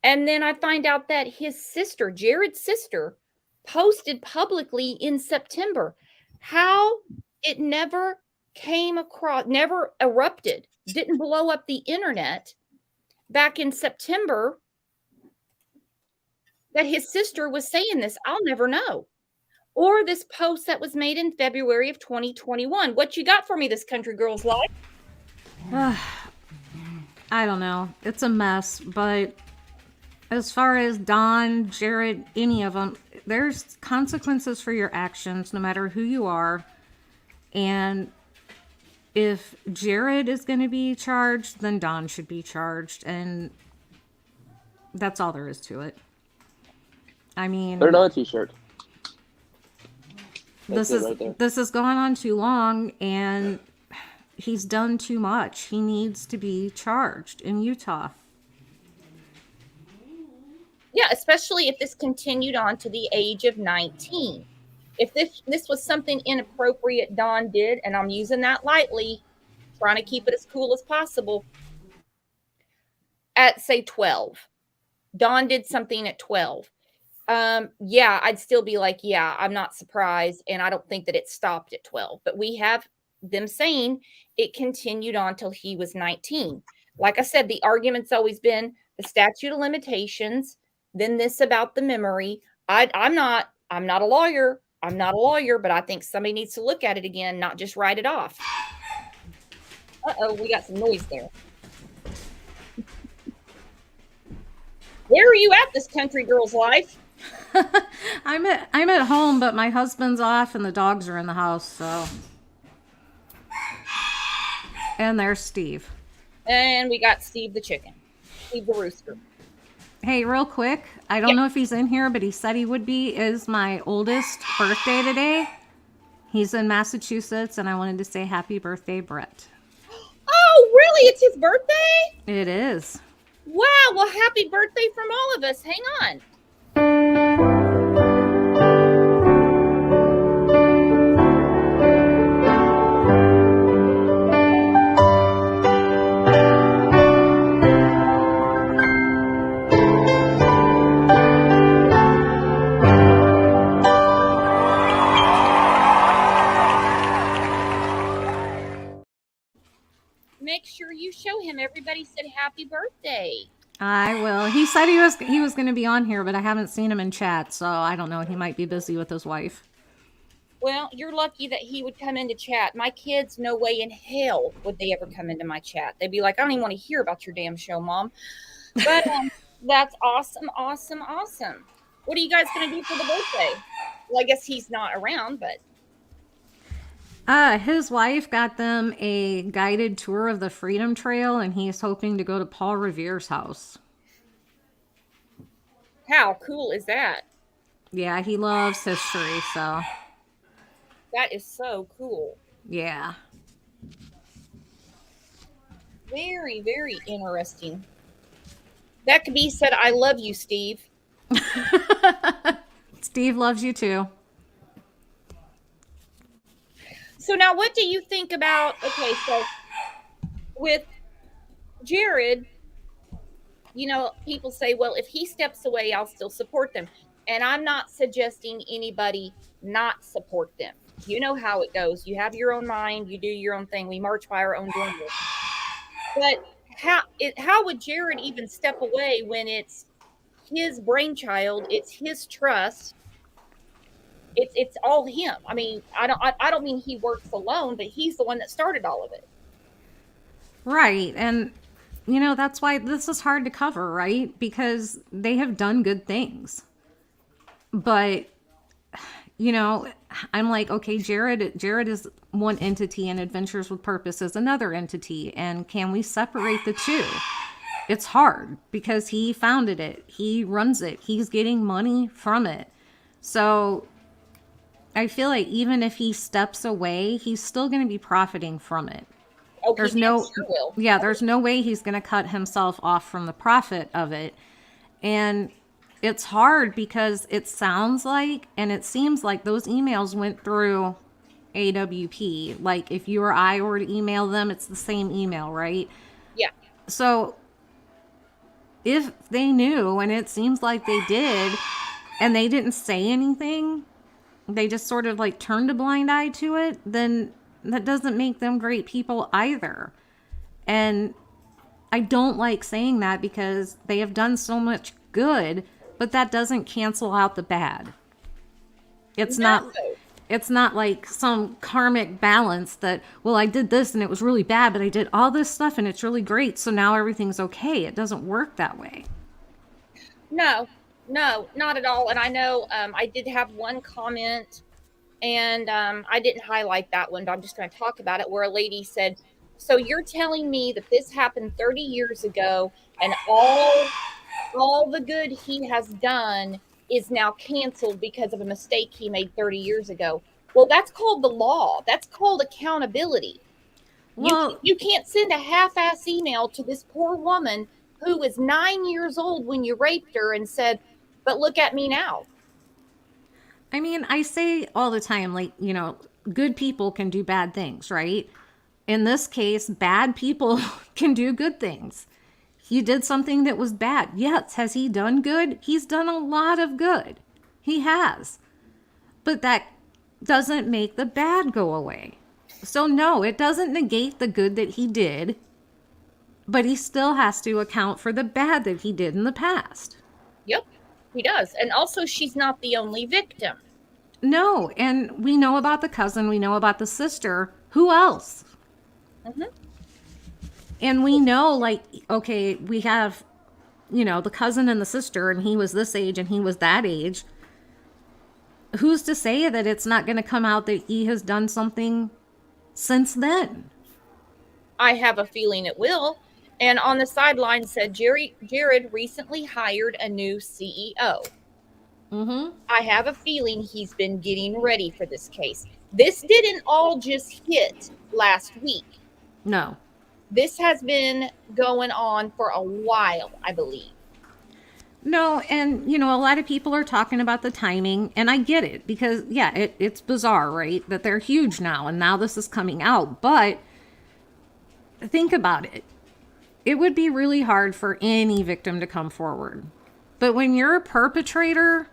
And then I find out that his sister, Jared's sister, posted publicly in September how it never came across, never erupted, didn't blow up the internet back in September that his sister was saying this. I'll never know. Or this post that was made in February of 2021. What you got for me, this country girl's life? I don't know. It's a mess, but as far as Don, Jared, any of them, there's consequences for your actions no matter who you are. And if Jared is going to be charged, then Don should be charged. And that's all there is to it. I mean, Put it on a t-shirt. this is going on too long, and he's done too much. He needs to be charged in Utah. Yeah, especially if this continued on to the age of 19. If this was something inappropriate Don did, and I'm using that lightly, trying to keep it as cool as possible, at say 12. Don did something at 12. Yeah, I'd still be like, yeah, I'm not surprised, and I don't think that it stopped at 12. But we have them saying it continued on till he was 19. Like I said, the argument's always been the statute of limitations, then this about the memory. I'm not a lawyer. I'm not a lawyer, but I think somebody needs to look at it again, not just write it off. Uh-oh, we got some noise there. Where are you at, this country girl's life? I'm at home, but my husband's off and the dogs are in the house, so. And there's Steve. And we got Steve the chicken. Steve the rooster. Hey, real quick, I don't know if he's in here, but he said he would be. Is my oldest birthday today. He's in Massachusetts, and I wanted to say happy birthday, Brett. Oh, really? It's his birthday? It is. Wow. Well, happy birthday from all of us. Hang on. Make sure you show him. Everybody said happy birthday. I will. He said he was going to be on here, but I haven't seen him in chat, so I don't know. He might be busy with his wife. Well, you're lucky that he would come into chat. My kids, no way in hell would they ever come into my chat. They'd be like, I don't even want to hear about your damn show, Mom. But that's awesome, awesome, awesome. What are you guys going to do for the birthday? Well, I guess he's not around, but. His wife got them a guided tour of the Freedom Trail, and he's hoping to go to Paul Revere's house. How cool is that? Yeah, he loves history, so. That is so cool. Yeah. Very, very interesting. That could be said, I love you, Steve. Steve loves you too. So now what do you think about, okay, so with Jared, you know, people say, well, if he steps away, I'll still support them. And I'm not suggesting anybody not support them. You know how it goes. You have your own mind. You do your own thing. We march by our own doors. But how would Jared even step away when it's his brainchild? It's his trust. It's all him. I mean, I don't mean he works alone, but he's the one that started all of it. Right. And, you know, that's why this is hard to cover, right? Because they have done good things. But, you know, I'm like, okay, Jared is one entity and Adventures with Purpose is another entity. And can we separate the two? It's hard because he founded it. He runs it. He's getting money from it. So I feel like even if he steps away, he's still going to be profiting from it. Oh, there's no way he's going to cut himself off from the profit of it. And it's hard because it sounds like, and it seems like those emails went through AWP. Like if you or I were to email them, it's the same email, right? Yeah. So if they knew, and it seems like they did, and they didn't say anything, they just sort of like turned a blind eye to it, then that doesn't make them great people either. And I don't like saying that because they have done so much good, but that doesn't cancel out the bad. It's not like some karmic balance that, well, I did this and it was really bad, but I did all this stuff and it's really great, so now everything's okay. It doesn't work that way. No, not at all. And I know I did have one comment, and I didn't highlight that one, but I'm just going to talk about it, where a lady said, so you're telling me that this happened 30 years ago and all the good he has done is now canceled because of a mistake he made 30 years ago. Well, that's called the law. That's called accountability. Well, you can't send a half-ass email to this poor woman who was 9 years old when you raped her and said, but look at me now. I mean, I say all the time, like, you know, good people can do bad things, right? In this case, bad people can do good things. He did something that was bad. Yes, has he done good? He's done a lot of good. He has. But that doesn't make the bad go away. So no, it doesn't negate the good that he did, but he still has to account for the bad that he did in the past. Yep, he does. And also, she's not the only victim. No, and we know about the cousin, we know about the sister. Who else? Mm-hmm. And we know, like, okay, we have, you know, the cousin and the sister, and he was this age and he was that age. Who's to say that it's not going to come out that he has done something since then? I have a feeling it will. And on the sideline said, Jared recently hired a new CEO. Mm-hmm. I have a feeling he's been getting ready for this case. This didn't all just hit last week. No. This has been going on for a while, I believe. No, and, you know, a lot of people are talking about the timing, and I get it, because, yeah, it's bizarre, right? That they're huge now, and now this is coming out. But think about it. It would be really hard for any victim to come forward. But when your perpetrator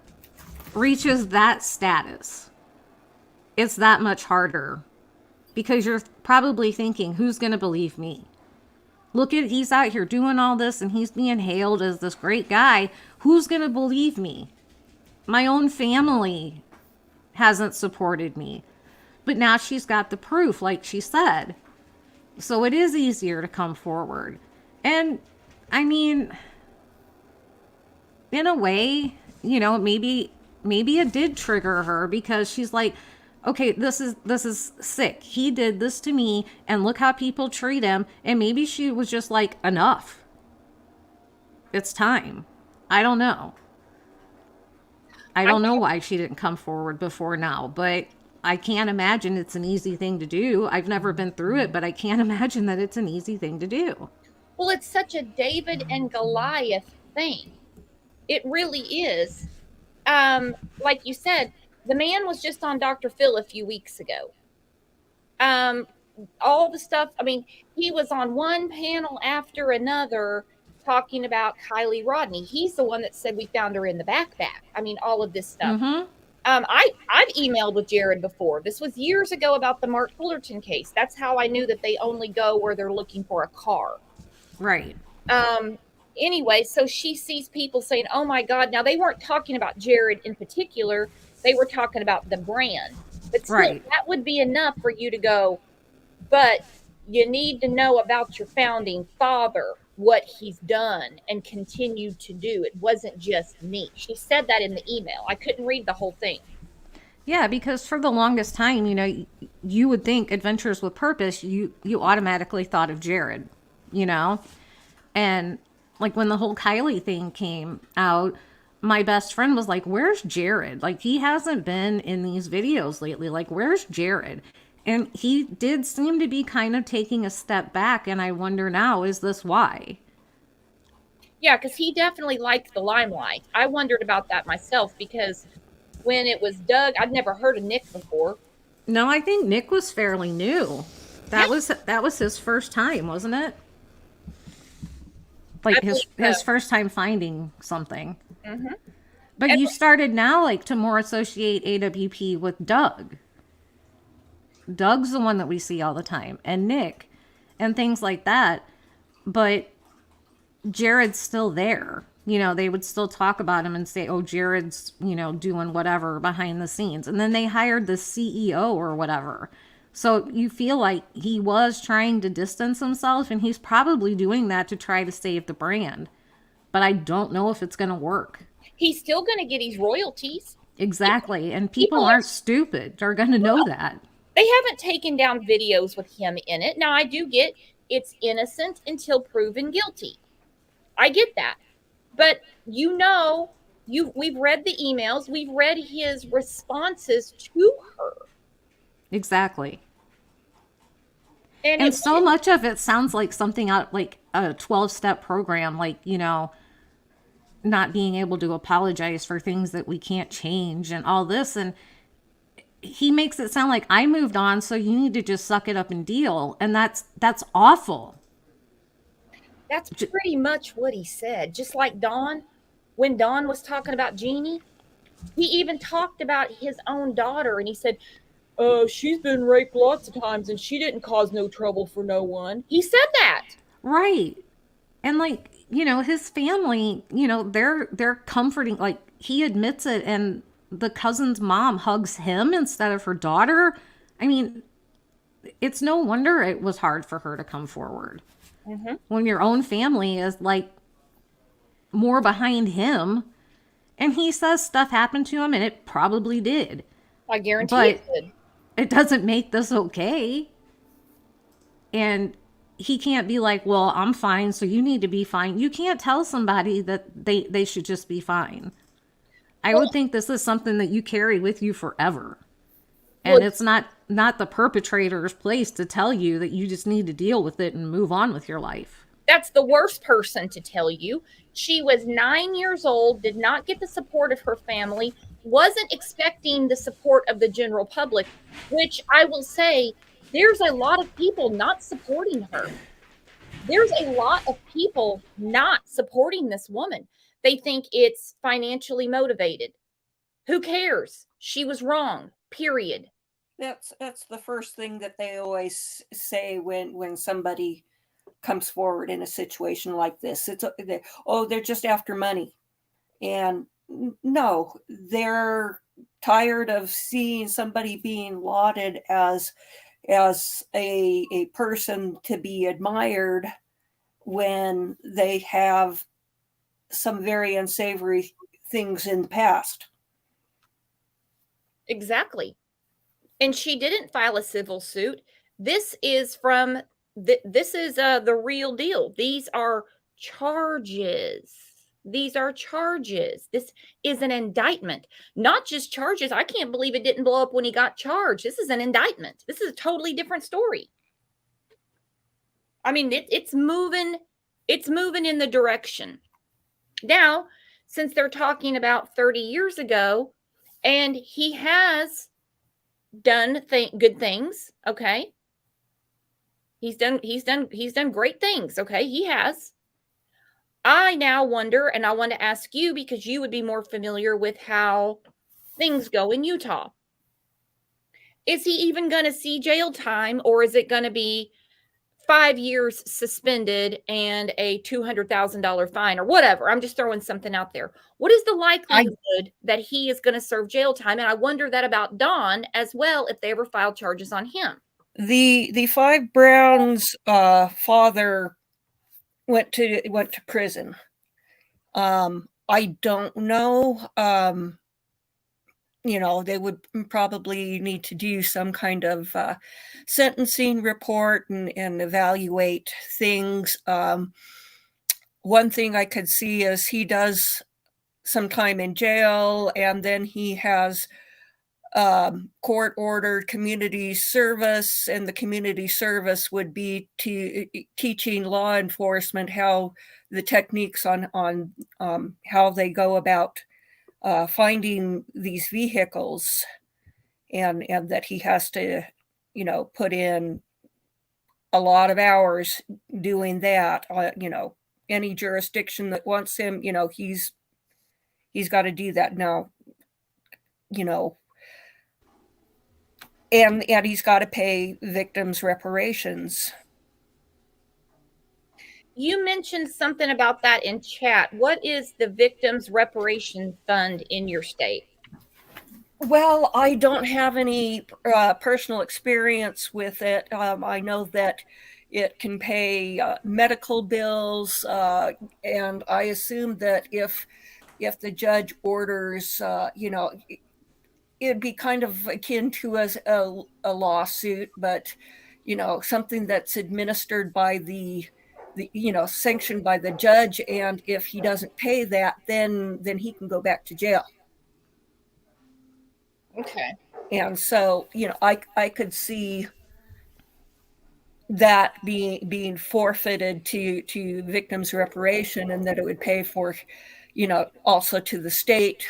reaches that status, it's that much harder. Because you're probably thinking, who's going to believe me? Look at, he's out here doing all this and he's being hailed as this great guy. Who's going to believe me? My own family hasn't supported me. But now she's got the proof, like she said. So it is easier to come forward. And, I mean, in a way, you know, maybe it did trigger her because she's like, okay, this is sick. He did this to me, and look how people treat him. And maybe she was just like, enough. It's time. I don't know. I don't know why she didn't come forward before now, but I can't imagine it's an easy thing to do. I've never been through it, but I can't imagine that it's an easy thing to do. Well, it's such a David and Goliath thing. It really is. Like you said, the man was just on Dr. Phil a few weeks ago. All the stuff, I mean, he was on one panel after another talking about Kylie Rodney. He's the one that said we found her in the backpack. I mean, all of this stuff. Mm-hmm. I've emailed with Jared before. This was years ago about the Mark Fullerton case. That's how I knew that they only go where they're looking for a car. Right. Anyway, so she sees people saying, oh my God. Now, they weren't talking about Jared in particular. They were talking about the brand. But still, Right. That would be enough for you to go, but you need to know about your founding father, what he's done and continued to do. It wasn't just me. She said that in the email. I couldn't read the whole thing. Yeah, because for the longest time, you know, you would think Adventures with Purpose, you automatically thought of Jared, you know? And like when the whole Kylie thing came out, my best friend was like, where's Jared? Like, he hasn't been in these videos lately. Like, where's Jared? And he did seem to be kind of taking a step back. And I wonder now, is this why? Yeah, because he definitely liked the limelight. I wondered about that myself because when it was Doug, I'd never heard of Nick before. No, I think Nick was fairly new. That was his first time, wasn't it? Like his first time finding something. Mm-hmm. But you started now like to more associate AWP with Doug. Doug's the one that we see all the time, and Nick, and things like that. But Jared's still there. They would still talk about him and say, oh, Jared's, doing whatever behind the scenes. And then they hired the CEO or whatever. So you feel like he was trying to distance himself, and he's probably doing that to try to save the brand. But I don't know if it's going to work. He's still going to get his royalties. Exactly. And people aren't stupid. They're going to know that. They haven't taken down videos with him in it. Now, I do get it's innocent until proven guilty. I get that. But we've read the emails. We've read his responses to her. Exactly. And so much of it sounds like something out like a 12-step program, like, not being able to apologize for things that we can't change and all this. And he makes it sound like I moved on, so you need to just suck it up and deal. And that's awful. That's pretty much what he said. Just like Dawn, when Dawn was talking about Jeannie, he even talked about his own daughter, and he said, she's been raped lots of times and she didn't cause no trouble for no one. He said that. Right. And like, his family, they're comforting, like he admits it, and the cousin's mom hugs him instead of her daughter. I mean, it's no wonder it was hard for her to come forward. Mm-hmm. When your own family is like more behind him, and he says stuff happened to him, and it probably did. I guarantee it did. It doesn't make this okay. And he can't be like, well, I'm fine, so you need to be fine. You can't tell somebody that they should just be fine. I would think this is something that you carry with you forever. And it's not the perpetrator's place to tell you that you just need to deal with it and move on with your life. That's the worst person to tell you. She was 9 years old, did not get the support of her family, wasn't expecting the support of the general public, which I will say, there's a lot of people not supporting her. There's a lot of people not supporting this woman. They think it's financially motivated. Who cares? She was wrong, period. That's the first thing that they always say when somebody comes forward in a situation like this. They're just after money. And no, they're tired of seeing somebody being lauded as a person to be admired when they have some very unsavory things in the past. Exactly. And she didn't file a civil suit. This is the real deal. These are charges. These are charges. This is an indictment, not just charges. I can't believe it didn't blow up when he got charged. This is an indictment. This is a totally different story. I mean, it's moving in the direction. Now, since they're talking about 30 years ago, and he has done good things, okay? He's done great things, okay? He has. I now wonder, and I want to ask you because you would be more familiar with how things go in Utah. Is he even going to see jail time, or is it going to be 5 years suspended and a $200,000 fine or whatever? I'm just throwing something out there. What is the likelihood that he is going to serve jail time? And I wonder that about Don as well, if they ever filed charges on him. The Five Browns father went to prison. I don't know. They would probably need to do some kind of sentencing report and evaluate things. One thing I could see is he does some time in jail, and then he has court-ordered community service, and the community service would be teaching law enforcement how the techniques on how they go about finding these vehicles, and that he has to, put in a lot of hours doing that. Any jurisdiction that wants him, he's got to do that now. and he's got to pay victims reparations. You mentioned something about that in chat. What is the Victims Reparation Fund in your state? Well, I don't have any personal experience with it. I know that it can pay medical bills, and I assume that if the judge orders, it'd be kind of akin to a lawsuit, but something that's administered by the sanctioned by the judge, and if he doesn't pay that, then he can go back to jail. Okay. And so I could see that being forfeited to victims reparation, and that it would pay for also to the state,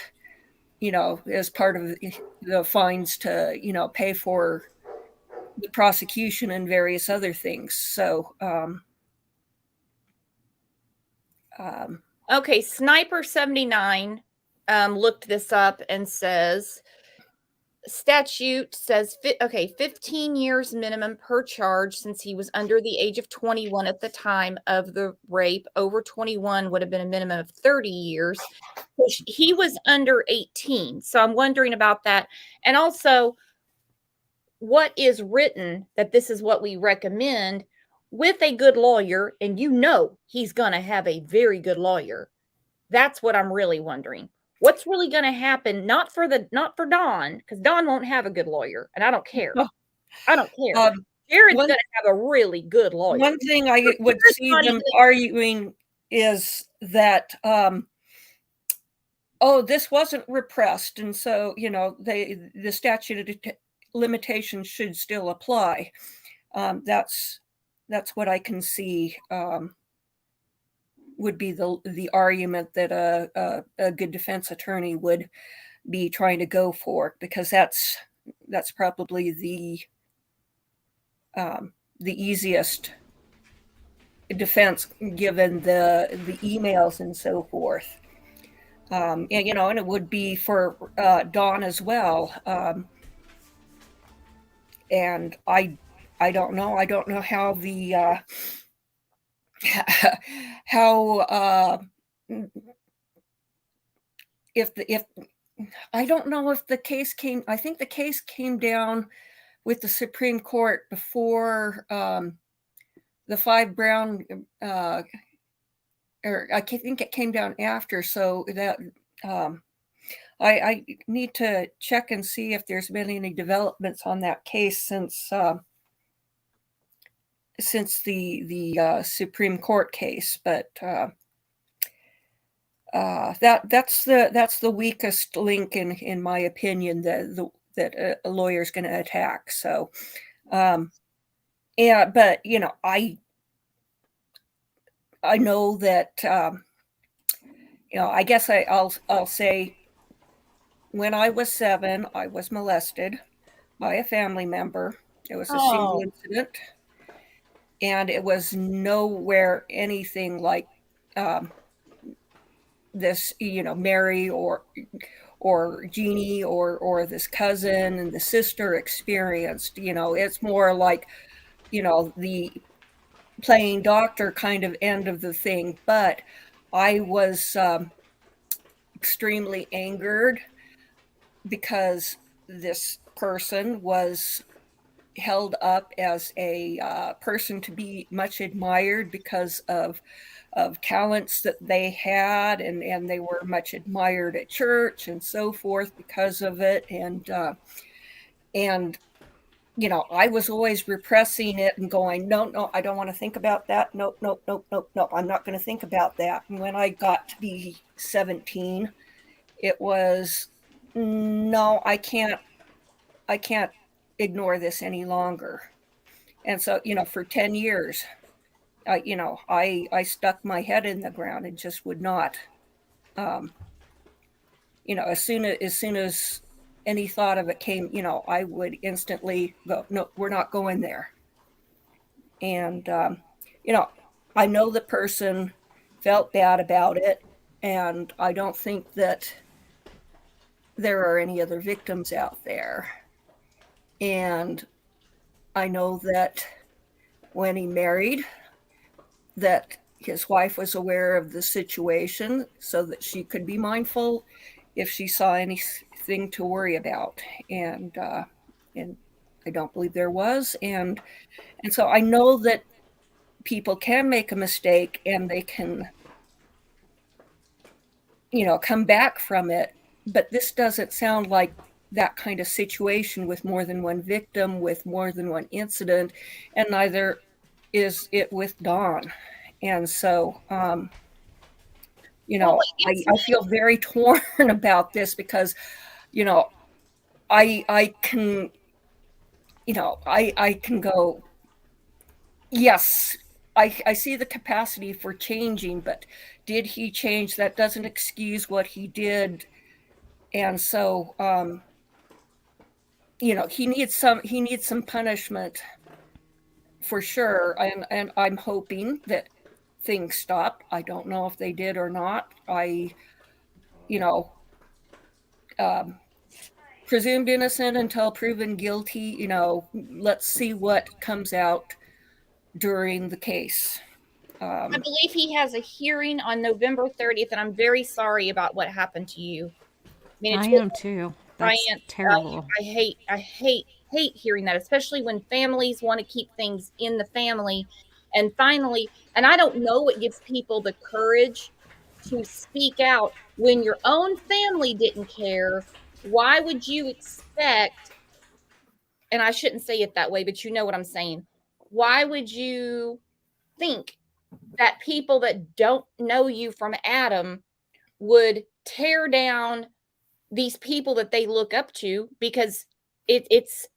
as part of the fines to pay for the prosecution and various other things. So okay, Sniper 79 looked this up and says statute says 15 years minimum per charge, since he was under the age of 21 at the time of the rape. Over 21 would have been a minimum of 30 years. He was under 18, so I'm wondering about that. And also, what is written that this is what we recommend with a good lawyer, and he's going to have a very good lawyer. That's what I'm really wondering. What's really going to happen? Not for Don, because Don won't have a good lawyer, and I don't care. I don't care. Jared's going to have a really good lawyer. One thing I would see them arguing is that, this wasn't repressed, and so the statute of limitations should still apply. That's what I can see would be the argument that a good defense attorney would be trying to go for, because that's probably the easiest defense, given the emails and so forth. And it would be for Dawn as well. And I don't know. I don't know how the if I don't know if the case came. I think the case came down with the Supreme Court before the 5 Brown, or I think it came down after. So that I need to check and see if there's been any developments on that case since the Supreme Court case. But that's the weakest link in my opinion that a lawyer is going to attack. So yeah, but I know that I guess I'll say, when I was 7, I was molested by a family member. It was a single incident, and it was nowhere anything like this, Mary or Jeannie or this cousin and the sister experienced. It's more like, the playing doctor kind of end of the thing. But I was extremely angered because this person was held up as a person to be much admired because of talents that they had, and they were much admired at church and so forth because of it. And I was always repressing it and going, no, I don't want to think about that. No, I'm not going to think about that. And when I got to be 17, it was, no, I can't ignore this any longer. And so, for 10 years, I stuck my head in the ground and just would not, as soon as any thought of it came, I would instantly go, no, we're not going there. And, I know the person felt bad about it, and I don't think that there are any other victims out there. And I know that when he married, that his wife was aware of the situation so that she could be mindful if she saw anything to worry about. And I don't believe there was. And so I know that people can make a mistake and they can, come back from it. But this doesn't sound like that kind of situation with more than one victim, with more than one incident, and neither is it with Dawn. And so, Well, it's I feel very torn about this because, I can, I can go, yes, I see the capacity for changing, but did he change? That doesn't excuse what he did. And so, he needs some punishment for sure. And I'm hoping that things stopped. I don't know if they did or not. You know, presumed innocent until proven guilty. Let's see what comes out during the case. I believe he has a hearing on November 30th, and I'm very sorry about what happened to you. I mean, I it's am too. That's Brian, terrible. I hate hearing that, especially when families want to keep things in the family. And finally, and I don't know what gives people the courage to speak out when your own family didn't care. Why would you expect, and I shouldn't say it that way, but you know what I'm saying. Why would you think that people that don't know you from Adam would tear down these people that they look up to? Because it's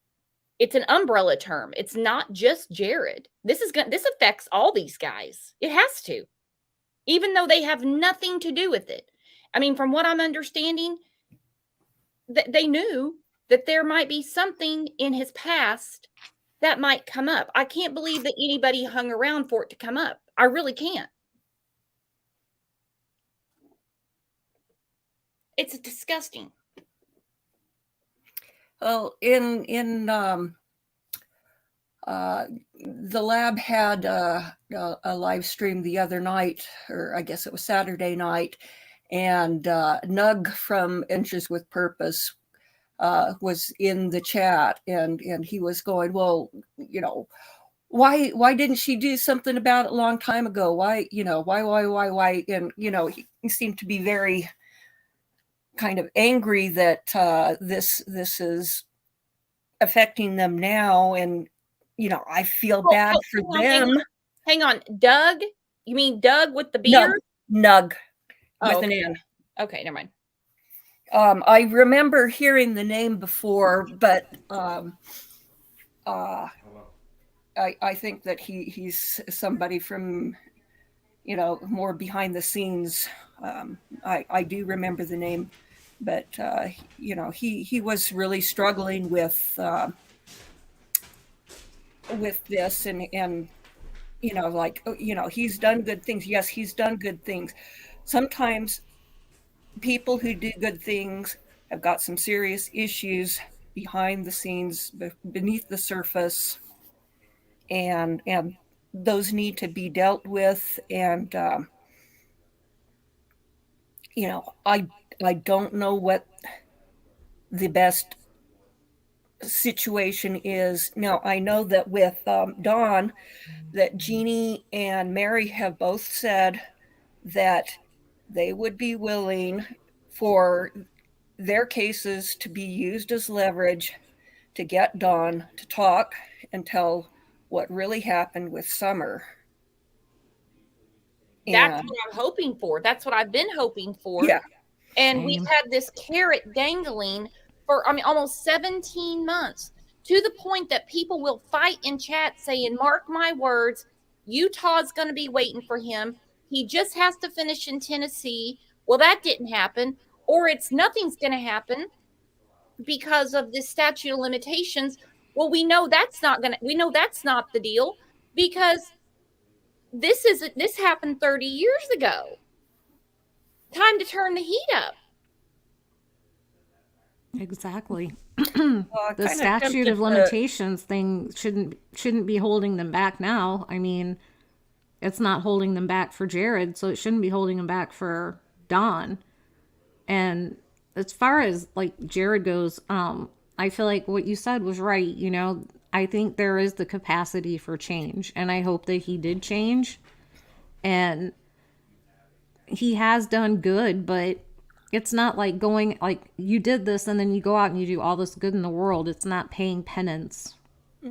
an umbrella term. It's not just Jared. This affects all these guys. It has to, even though they have nothing to do with it. I mean, from what I'm understanding, they knew that there might be something in his past that might come up. I can't believe that anybody hung around for it to come up. I really can't. It's disgusting. Well, in the lab had a live stream the other night, or I guess it was Saturday night, and Nug from Inches with Purpose was in the chat, and he was going, well, why didn't she do something about it a long time ago? Why, why? And he seemed to be very kind of angry that this is affecting them now, and I feel bad for them. Hang on, Doug? You mean Doug with the beard? Nug with an N. Okay, never mind. I remember hearing the name before, but I think that he's somebody from more behind the scenes. I do remember the name, but he was really struggling with this, and he's done good things. Yes, he's done good things. Sometimes people who do good things have got some serious issues behind the scenes, beneath the surface, and those need to be dealt with. And I don't know what the best situation is. Now, I know that with Dawn, that Jeannie and Mary have both said that they would be willing for their cases to be used as leverage to get Dawn to talk and tell what really happened with Summer. That's what I'm hoping for. That's what I've been hoping for. Yeah. And we've had this carrot dangling for, almost 17 months, to the point that people will fight in chat saying, mark my words, Utah's going to be waiting for him. He just has to finish in Tennessee. Well, that didn't happen. Or nothing's going to happen because of this statute of limitations. Well, we know that's not the deal, because this happened 30 years ago. Time to turn the heat up. Exactly. Kind The of statute tempted of to, limitations thing shouldn't be holding them back now. I mean, it's not holding them back for Jared, so it shouldn't be holding them back for Don. And as far as like Jared goes, I feel like what you said was right. You know, I think there is the capacity for change, and I hope that he did change. And he has done good, but it's not like going like you did this and then you go out and you do all this good in the world. It's not paying penance.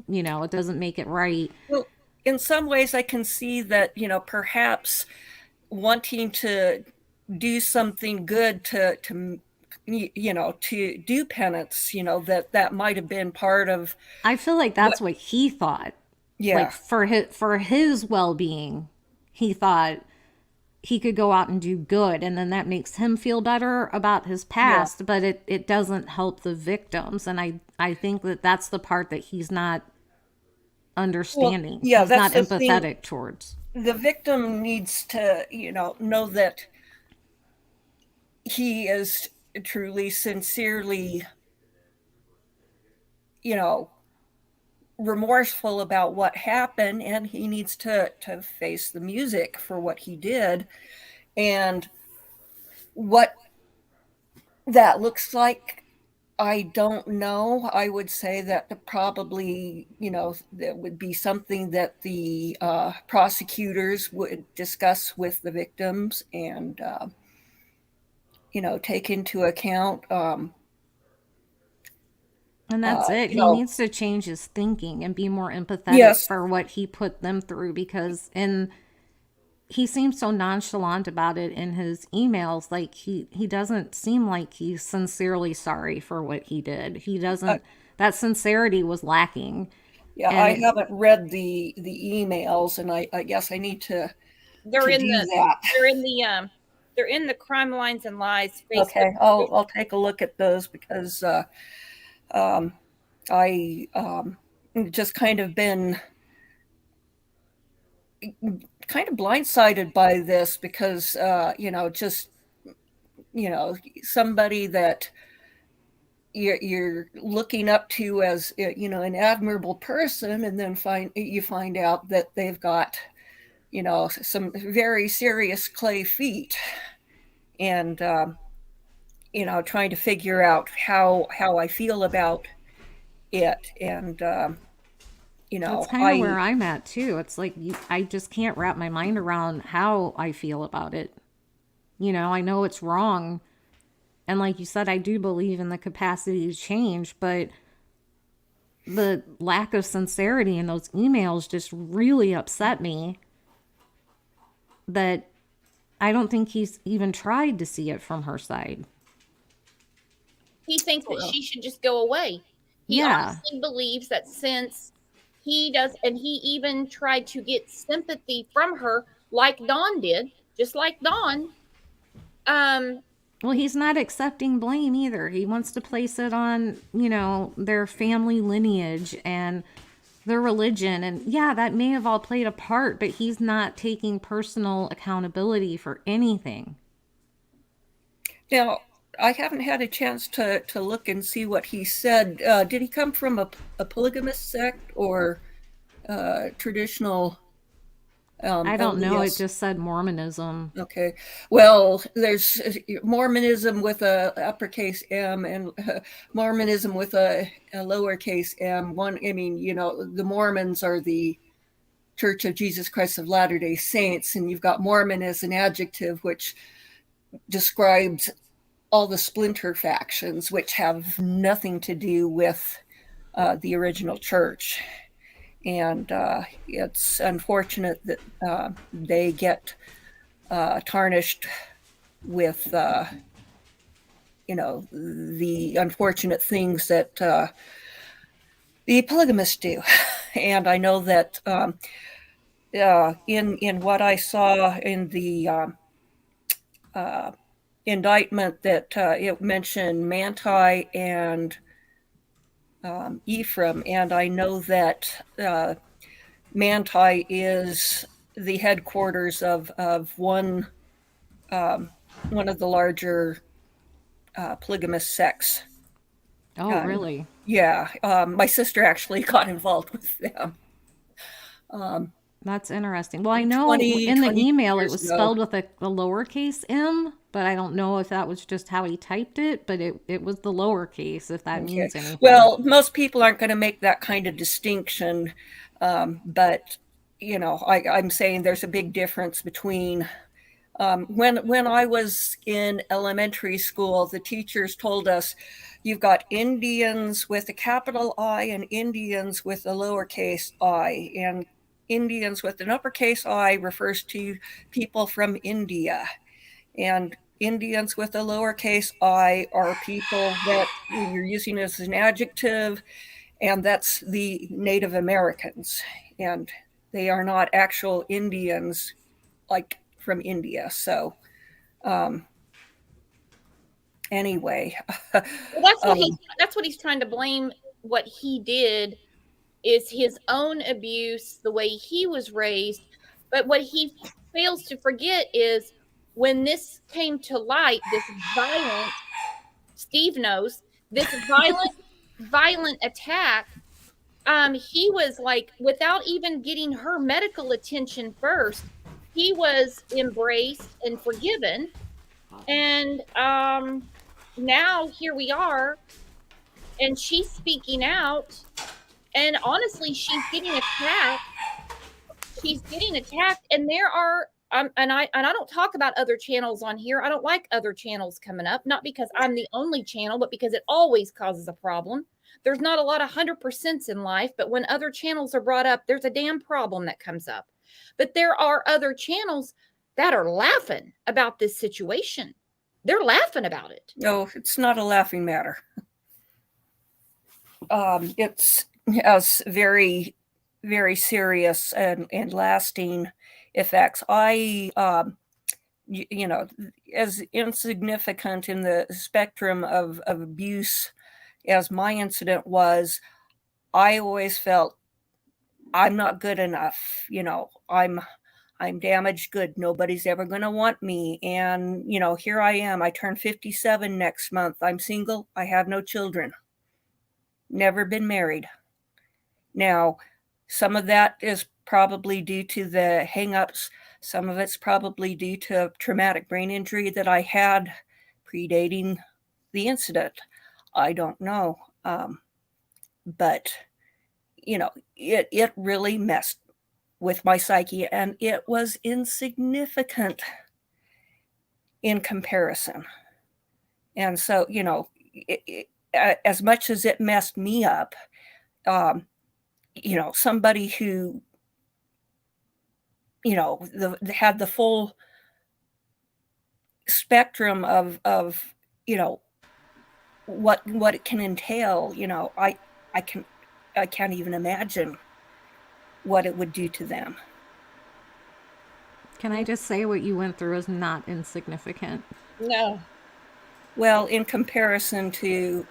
You know, it doesn't make it right. well, in some ways, I can see that, perhaps wanting to do something good to do penance, that might have been part of I feel like what, that's what he thought. Like yeah, for his well-being, he thought he could go out and do good, and then that makes him feel better about his yeah. past, but it doesn't help the victims. And I think that that's the part that he's not Well, understanding. yeah, He's that's not the thing. empathetic towards. The victim needs to, know that he is truly, sincerely, you know, remorseful about what happened, and he needs to face the music for what he did. And what that looks like, I don't know. I would say that probably, that would be something that the prosecutors would discuss with the victims and, take into account. And that's it. You He know, needs to change his thinking and be more empathetic yes, for what he put them through, because in he seems so nonchalant about it in his emails. Like he doesn't seem like he's sincerely sorry for what he did. He uh, doesn't, that sincerity was lacking. yeah, And I it, haven't read the emails, and I guess I need to They're to in do the that. they're in the they're in the Crime Lines and Lies Facebook Okay, I'll group. I'll take a look at those because um, I just kind of blindsided by this because just somebody that you're looking up to as an admirable person, and then find out that they've got some very serious clay feet, and trying to figure out how I feel about it, and that's kind of I where I'm at too. It's like I just can't wrap my mind around how I feel about it. You know, I know it's wrong. And like you said, I do believe in the capacity to change, but the lack of sincerity in those emails just really upset me, that I don't think he's even tried to see it from her side. He thinks that well, she should just go away. He Yeah. honestly believes that since he does, and he even tried to get sympathy from her, like Dawn did, just like Dawn. Um, Well, he's not accepting blame either. He wants to place it on, you know, their family lineage and their religion. And yeah, that may have all played a part, but he's not taking personal accountability for anything. now I haven't had a chance to look and see what he said. Did he come from a polygamous sect or traditional I don't know. It LDS? just said Mormonism. Okay. Well, there's Mormonism with a uppercase M, and Mormonism with a lowercase m. One, I mean, the Mormons are the Church of Jesus Christ of Latter-day Saints, and you've got Mormon as an adjective, which describes all the splinter factions, which have nothing to do with the original church. And it's unfortunate that they get tarnished with the unfortunate things that the polygamists do. And I know that in what I saw in the indictment, that it mentioned Manti and Ephraim, and I know that Manti is the headquarters of one of the larger polygamous sects Oh, really? Yeah, my sister actually got involved with them. That's interesting. Well, I know 20, in the 20 email it years was ago. spelled with a lowercase m, but I don't know if that was just how he typed it, but it was the lowercase, if that Okay. means anything. Well, most people aren't going to make that kind of distinction, but I'm saying there's a big difference between when I was in elementary school, the teachers told us you've got Indians with a capital I and Indians with a lowercase I, and Indians with an uppercase I refers to people from India, and Indians with a lowercase I are people that you're using as an adjective, and that's the Native Americans, and they are not actual Indians like from India. So anyway, Well, um, that's what he's trying to blame. What he did is his own abuse, the way he was raised. But what he fails to forget is when this came to light, this violent, Steve knows, this violent attack, he was like, without even getting her medical attention first, he was embraced and forgiven. And now here we are, and she's speaking out, and honestly, she's getting attacked. She's getting attacked, and there are and I don't talk about other channels on here. I don't like other channels coming up, not because I'm the only channel, but because it always causes a problem. There's not a lot of 100% in life, but when other channels are brought up, there's a damn problem that comes up. But there are other channels that are laughing about this situation. They're laughing about it. no, it's not a laughing matter. It's has very, very serious and lasting effects. As insignificant in the spectrum of abuse as my incident was, I always felt I'm not good enough. I'm damaged good. Nobody's ever going to want me. And, here I am. I turn 57 next month. I'm single. I have no children. Never been married. Now, some of that is probably due to the hangups. Some of it's probably due to traumatic brain injury that I had predating the incident. I don't know. But, it really messed with my psyche, and it was insignificant in comparison. And so, as much as it messed me up, somebody who, had the full spectrum of what it can entail, I can't even imagine what it would do to them. Can I just say what you went through is not insignificant? No. Well, in comparison to,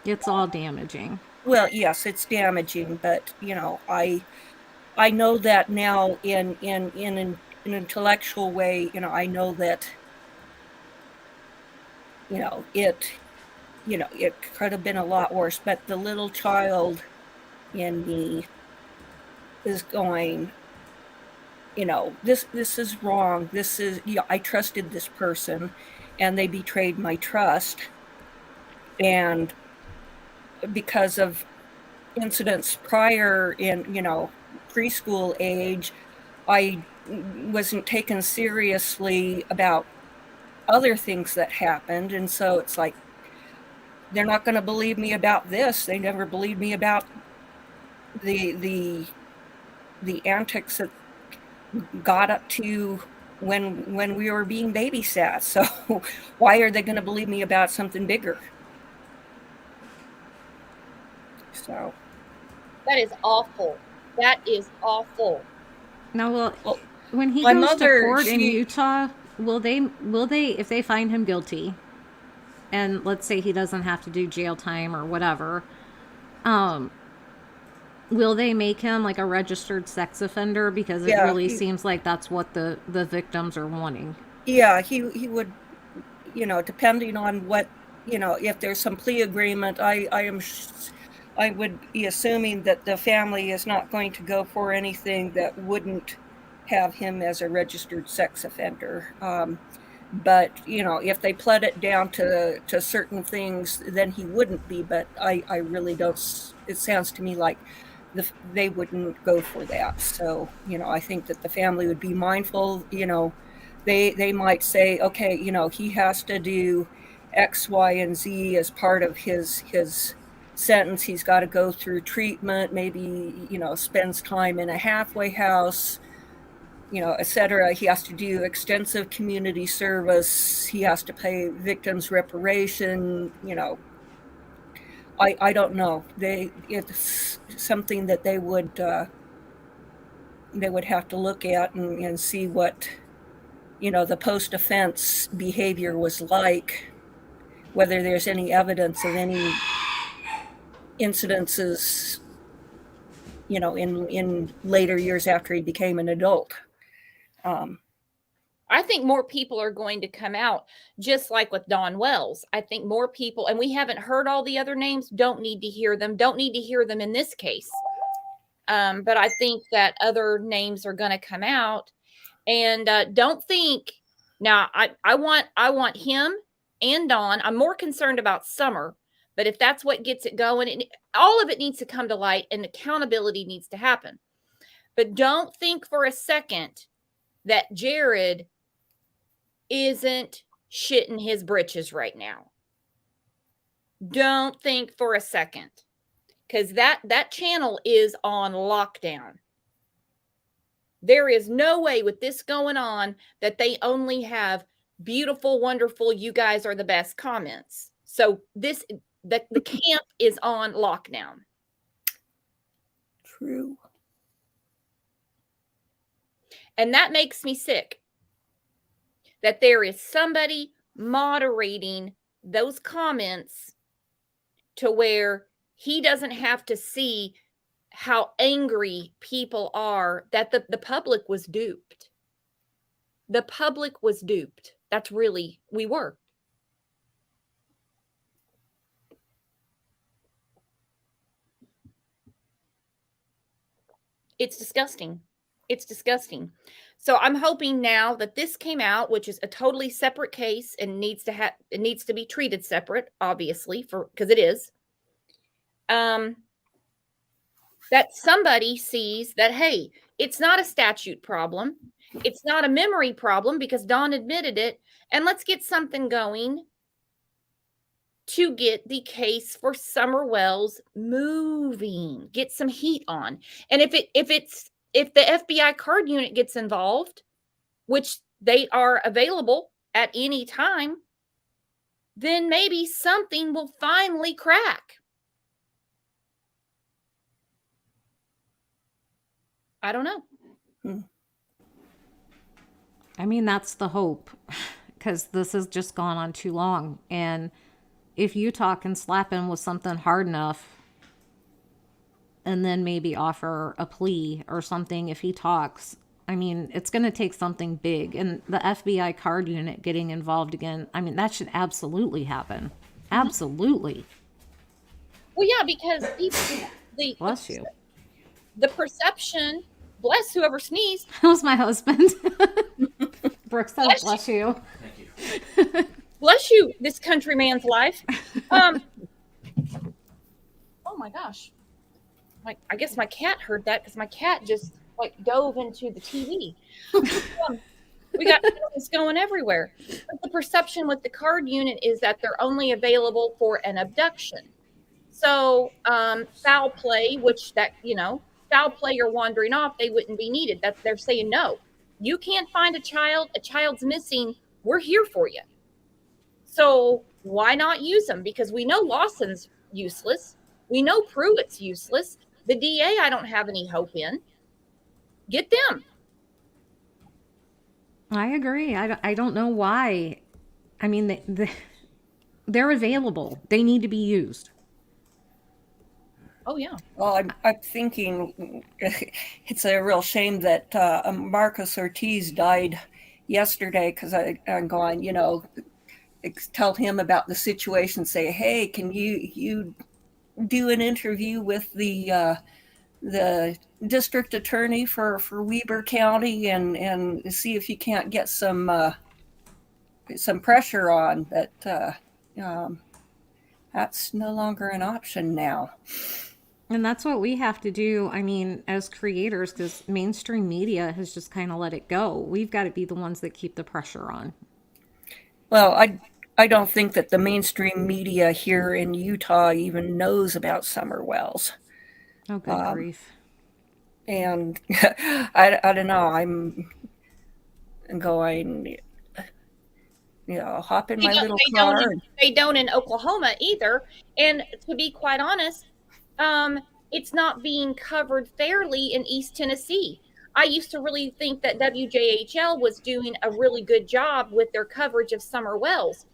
It's all damaging. well, yes, it's damaging, but I know that now in an intellectual way, I know that it could have been a lot worse, but the little child in me is going, this is wrong. This is, I trusted this person and they betrayed my trust. And because of incidents prior in, preschool age, I wasn't taken seriously about other things that happened. And so it's like, they're not going to believe me about this. They never believed me about the antics that got up to when we were being babysat. So why are they going to believe me about something bigger? So That is awful. That is awful. Now, well, when he my goes mother, to court in she- Utah, will they, if they find him guilty, and let's say he doesn't have to do jail time or whatever, will they make him like a registered sex offender? Because it Yeah, really seems like that's what the victims are wanting. yeah, he would depending on what, if there's some plea agreement, I would be assuming that the family is not going to go for anything that wouldn't have him as a registered sex offender. But, if they pled it down to certain things, then he wouldn't be. But I really don't, it sounds to me like they wouldn't go for that. So, I think that the family would be mindful, they might say, okay, he has to do X, Y, and Z as part of his sentence. He's got to go through treatment, maybe, spends time in a halfway house, etc. He has to do extensive community service. He has to pay victims reparation. I don't know. It's something that they would have to look at and see what, the post-offense behavior was like, whether there's any evidence of any incidences, in later years after he became an adult. I think more people are going to come out, just like with Don Wells. I think more people, and we haven't heard all the other names, don't need to hear them in this case. But I think that other names are going to come out. And don't think, now I want him and Don. I'm more concerned about Summer, but if that's what gets it going, all of it needs to come to light and accountability needs to happen. But don't think for a second that Jared isn't shitting his britches right now. Don't think for a second, because that channel is on lockdown. There is no way with this going on that they only have beautiful, wonderful, you guys are the best comments. So the camp is on lockdown. True. And that makes me sick, that there is somebody moderating those comments to where he doesn't have to see how angry people are, that the public was duped. The public was duped. That's really, we were. It's disgusting. It's disgusting. So I'm hoping now that this came out, which is a totally separate case and needs to be treated separate, obviously, because it is. That somebody sees that, hey, it's not a statute problem. It's not a memory problem because Don admitted it. And let's get something going to get the case for Summer Wells moving, get some heat on. And if the FBI card unit gets involved, which they are available at any time, then maybe something will finally crack. I don't know. I mean, that's the hope, because this has just gone on too long. And if Utah can slap him with something hard enough and then maybe offer a plea or something if he talks, I mean, it's going to take something big. And the FBI card unit getting involved again, I mean, that should absolutely happen. Absolutely. Well, yeah, because people, Bless you. The perception, bless whoever sneezed. That was my husband. Brooke said, bless you. Thank you. Bless you, this countryman's life. Oh my gosh. I guess my cat heard that because my cat just dove into the TV. We got things going everywhere. But the perception with the card unit is that they're only available for an abduction. So foul play, foul play or wandering off, they wouldn't be needed. They're saying, no, you can't find a child's missing, we're here for you. So why not use them? Because we know Lawson's useless. We know Pruitt's useless. The DA, I don't have any hope in. Get them. I agree. I don't know why. I mean, they're available. They need to be used. Oh, yeah. Well, I'm thinking it's a real shame that Marcus Ortiz died yesterday, because I'm going, tell him about the situation. Say, hey, can you do an interview with the district attorney for Weber County and see if you can't get some pressure on that. That's no longer an option now. And that's what we have to do. I mean, as creators, because mainstream media has just kind of let it go. We've got to be the ones that keep the pressure on. Well, I don't think that the mainstream media here in Utah even knows about summer wells. Oh, good grief. And I don't know. I'm going, hop in my little car. They don't in Oklahoma either. And to be quite honest, it's not being covered fairly in East Tennessee. I used to really think that WJHL was doing a really good job with their coverage of summer wells.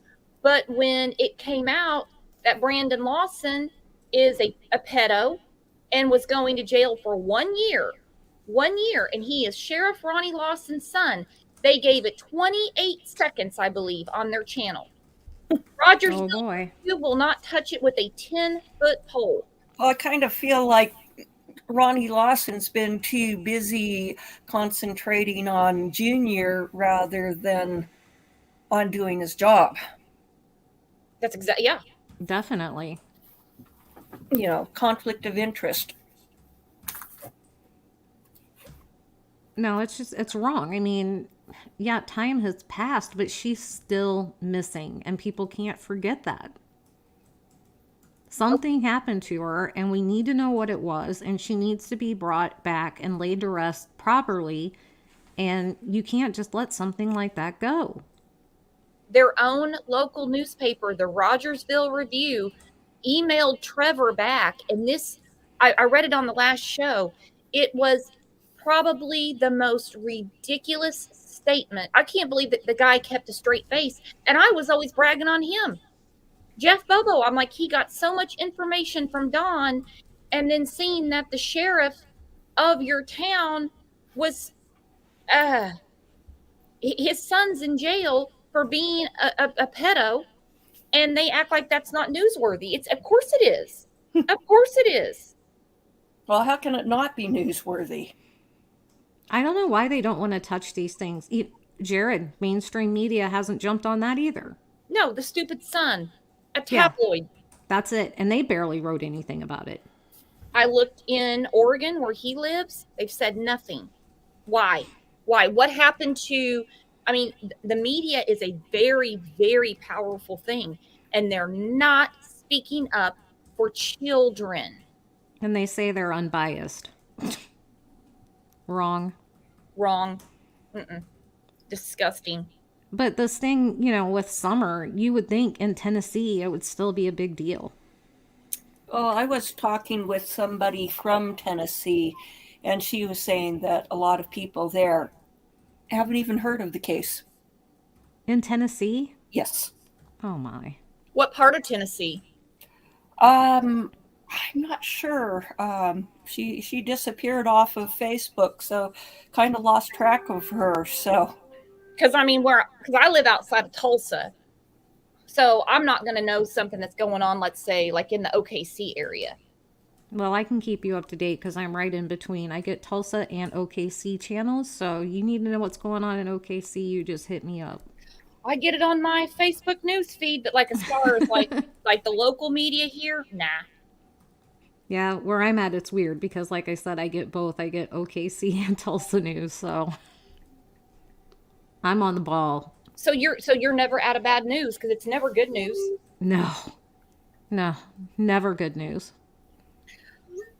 But when it came out that Brandon Lawson is a pedo and was going to jail for 1 year, and he is Sheriff Ronnie Lawson's son, they gave it 28 seconds, I believe, on their channel. Rogersville will not touch it with a 10-foot pole. Well, I kind of feel like Ronnie Lawson's been too busy concentrating on Junior rather than on doing his job. That's exactly, yeah. Definitely. Conflict of interest. No, it's wrong. I mean, yeah, time has passed, but she's still missing, and people can't forget that. Something happened to her, and we need to know what it was, and she needs to be brought back and laid to rest properly, and you can't just let something like that go. Their own local newspaper, the Rogersville Review, emailed Trevor back, and this, I read it on the last show. It was probably the most ridiculous statement. I can't believe that the guy kept a straight face, and I was always bragging on him. Jeff Bobo, I'm like, he got so much information from Don, and then seeing that the sheriff of your town was, his son's in jail for being a pedo, and they act like that's not newsworthy. Of course it is. Of course it is. Well, how can it not be newsworthy? I don't know why they don't want to touch these things. Jared, mainstream media hasn't jumped on that either. No, the stupid Sun. A tabloid. Yeah, that's it. And they barely wrote anything about it. I looked in Oregon where he lives. They've said nothing. Why? What happened to, the media is a very, very powerful thing, and they're not speaking up for children. And they say they're unbiased. Wrong. Disgusting. But this thing, with summer, you would think in Tennessee it would still be a big deal. Oh, I was talking with somebody from Tennessee, and she was saying that a lot of people there haven't even heard of the case. In Tennessee? Yes. Oh, my. What part of Tennessee? I'm not sure. She disappeared off of Facebook, so kind of lost track of her, so... Because I live outside of Tulsa, so I'm not going to know something that's going on, let's say, like in the OKC area. Well, I can keep you up to date because I'm right in between. I get Tulsa and OKC channels, so you need to know what's going on in OKC, you just hit me up. I get it on my Facebook news feed, but like as far as like the local media here, nah. Yeah, where I'm at, it's weird because, like I said, I get both. I get OKC and Tulsa news, so... I'm on the ball. So you're never out of bad news because it's never good news. No, never good news.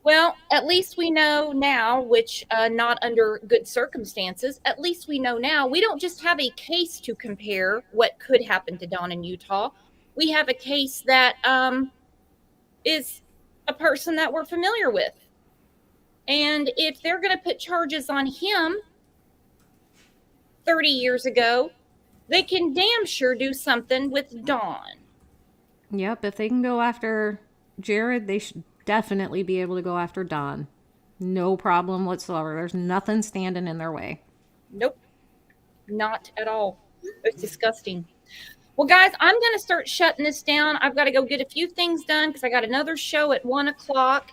Well, at least we know now, which not under good circumstances, at least we know now we don't just have a case to compare what could happen to Don in Utah. We have a case that is a person that we're familiar with. And if they're going to put charges on him 30 years ago, they can damn sure do something with Dawn. Yep, if they can go after Jared, they should definitely be able to go after Don. No problem whatsoever. There's nothing standing in their way. Nope. Not at all. It's disgusting. Well, guys, I'm going to start shutting this down. I've got to go get a few things done because I got another show at 1 o'clock.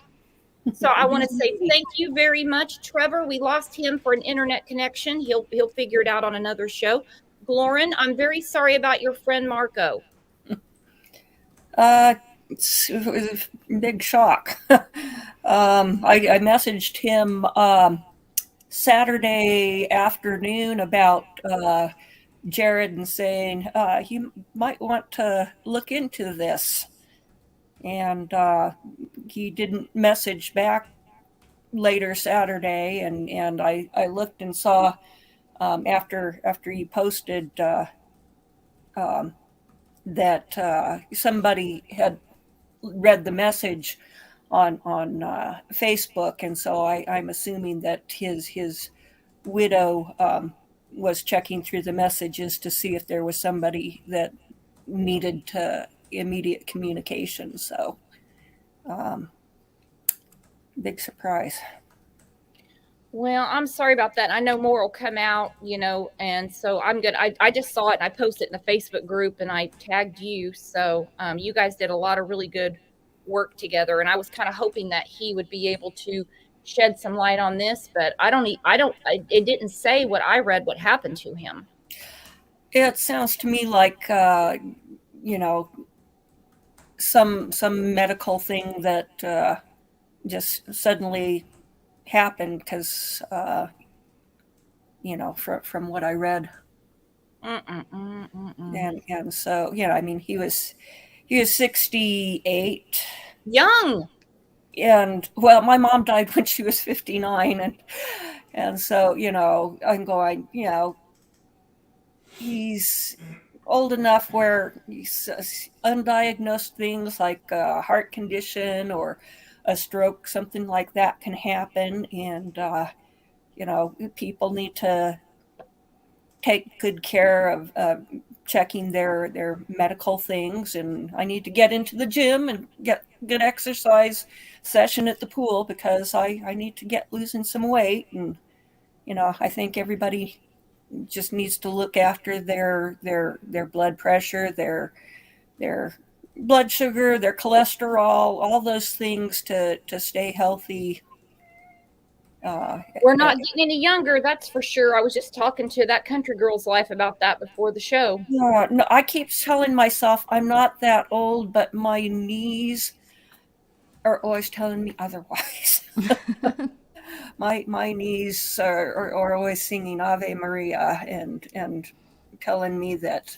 So I want to say thank you very much, Trevor. We lost him for an internet connection. He'll figure it out on another show. Glorin, I'm very sorry about your friend Marco. It was a big shock. I messaged him Saturday afternoon about Jared and saying you might want to look into this, and he didn't message back later Saturday, and I looked and saw after he posted that somebody had read the message on Facebook, and so I'm assuming that his widow was checking through the messages to see if there was somebody that needed immediate communication. So big surprise. Well, I'm sorry about that. I know more will come out, and so I'm good. I just saw it and I posted it in the Facebook group and I tagged you. So you guys did a lot of really good work together, and I was kind of hoping that he would be able to shed some light on this, but it didn't say what I read what happened to him. It sounds to me like some medical thing that just suddenly happened because from what I read. And so I mean he was 68, young, and well, my mom died when she was 59, and so I'm going, he's old enough where he's undiagnosed things like a heart condition or a stroke, something like that can happen, and people need to take good care of checking their medical things. And I need to get into the gym and get good exercise session at the pool because I need to losing some weight. And I think everybody just needs to look after their blood pressure, their blood sugar, their cholesterol, all those things to stay healthy. We're not getting any younger, that's for sure. I was just talking to that country girl's life about that before the show. No, I keep telling myself I'm not that old, but my knees are always telling me otherwise. my knees are always singing Ave Maria and telling me that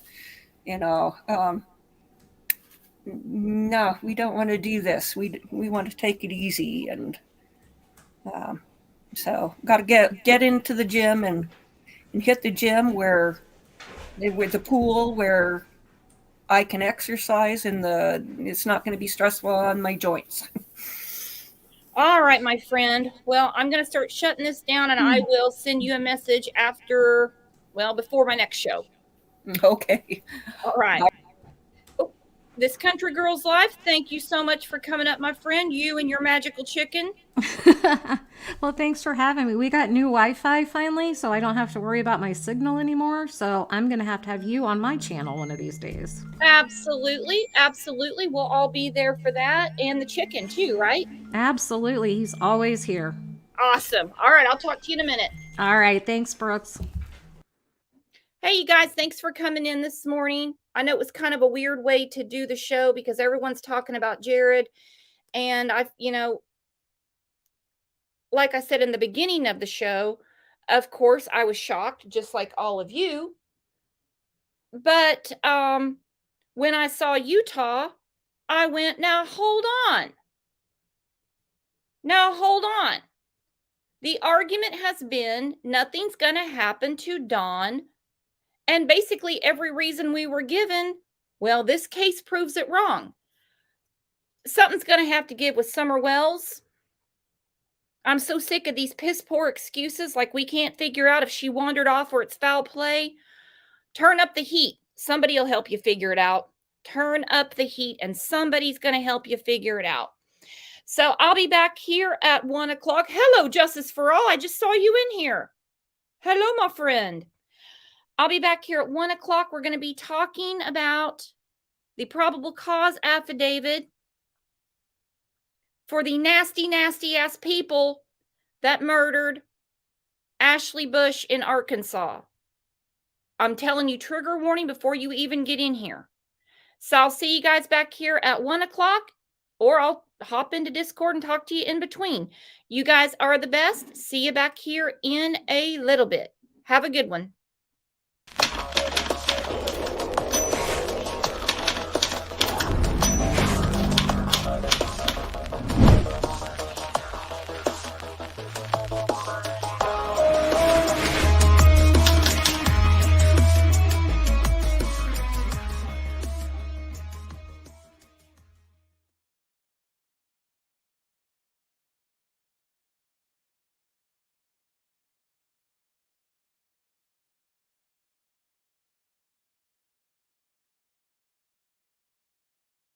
no, we don't want to do this. We want to take it easy, and so got to get into the gym and hit the gym with the pool where I can exercise and it's not going to be stressful on my joints. All right, my friend. Well, I'm going to start shutting this down, and I will send you a message before my next show. Okay. All right. This Country Girl's Life, thank you so much for coming up, my friend, you and your magical chicken. Well, thanks for having me. We got new Wi-Fi finally, so I don't have to worry about my signal anymore. So I'm going to have you on my channel one of these days. Absolutely. Absolutely. We'll all be there for that. And the chicken too, right? Absolutely. He's always here. Awesome. All right. I'll talk to you in a minute. All right. Thanks, Brooks. Hey, you guys. Thanks for coming in this morning. I know it was kind of a weird way to do the show because everyone's talking about Jared. And like I said in the beginning of the show, of course, I was shocked, just like all of you. But when I saw Utah, I went, now hold on. Now hold on. The argument has been nothing's going to happen to Dawn. And basically every reason we were given, well, this case proves it wrong. Something's going to have to give with Summer Wells. I'm so sick of these piss poor excuses like we can't figure out if she wandered off or it's foul play. Turn up the heat. Somebody will help you figure it out. Turn up the heat and somebody's going to help you figure it out. So I'll be back here at 1 o'clock. Hello, Justice for All. I just saw you in here. Hello, my friend. I'll be back here at 1 o'clock. We're going to be talking about the probable cause affidavit for the nasty, nasty ass people that murdered Ashley Bush in Arkansas. I'm telling you, trigger warning before you even get in here. So I'll see you guys back here at 1 o'clock, or I'll hop into Discord and talk to you in between. You guys are the best. See you back here in a little bit. Have a good one.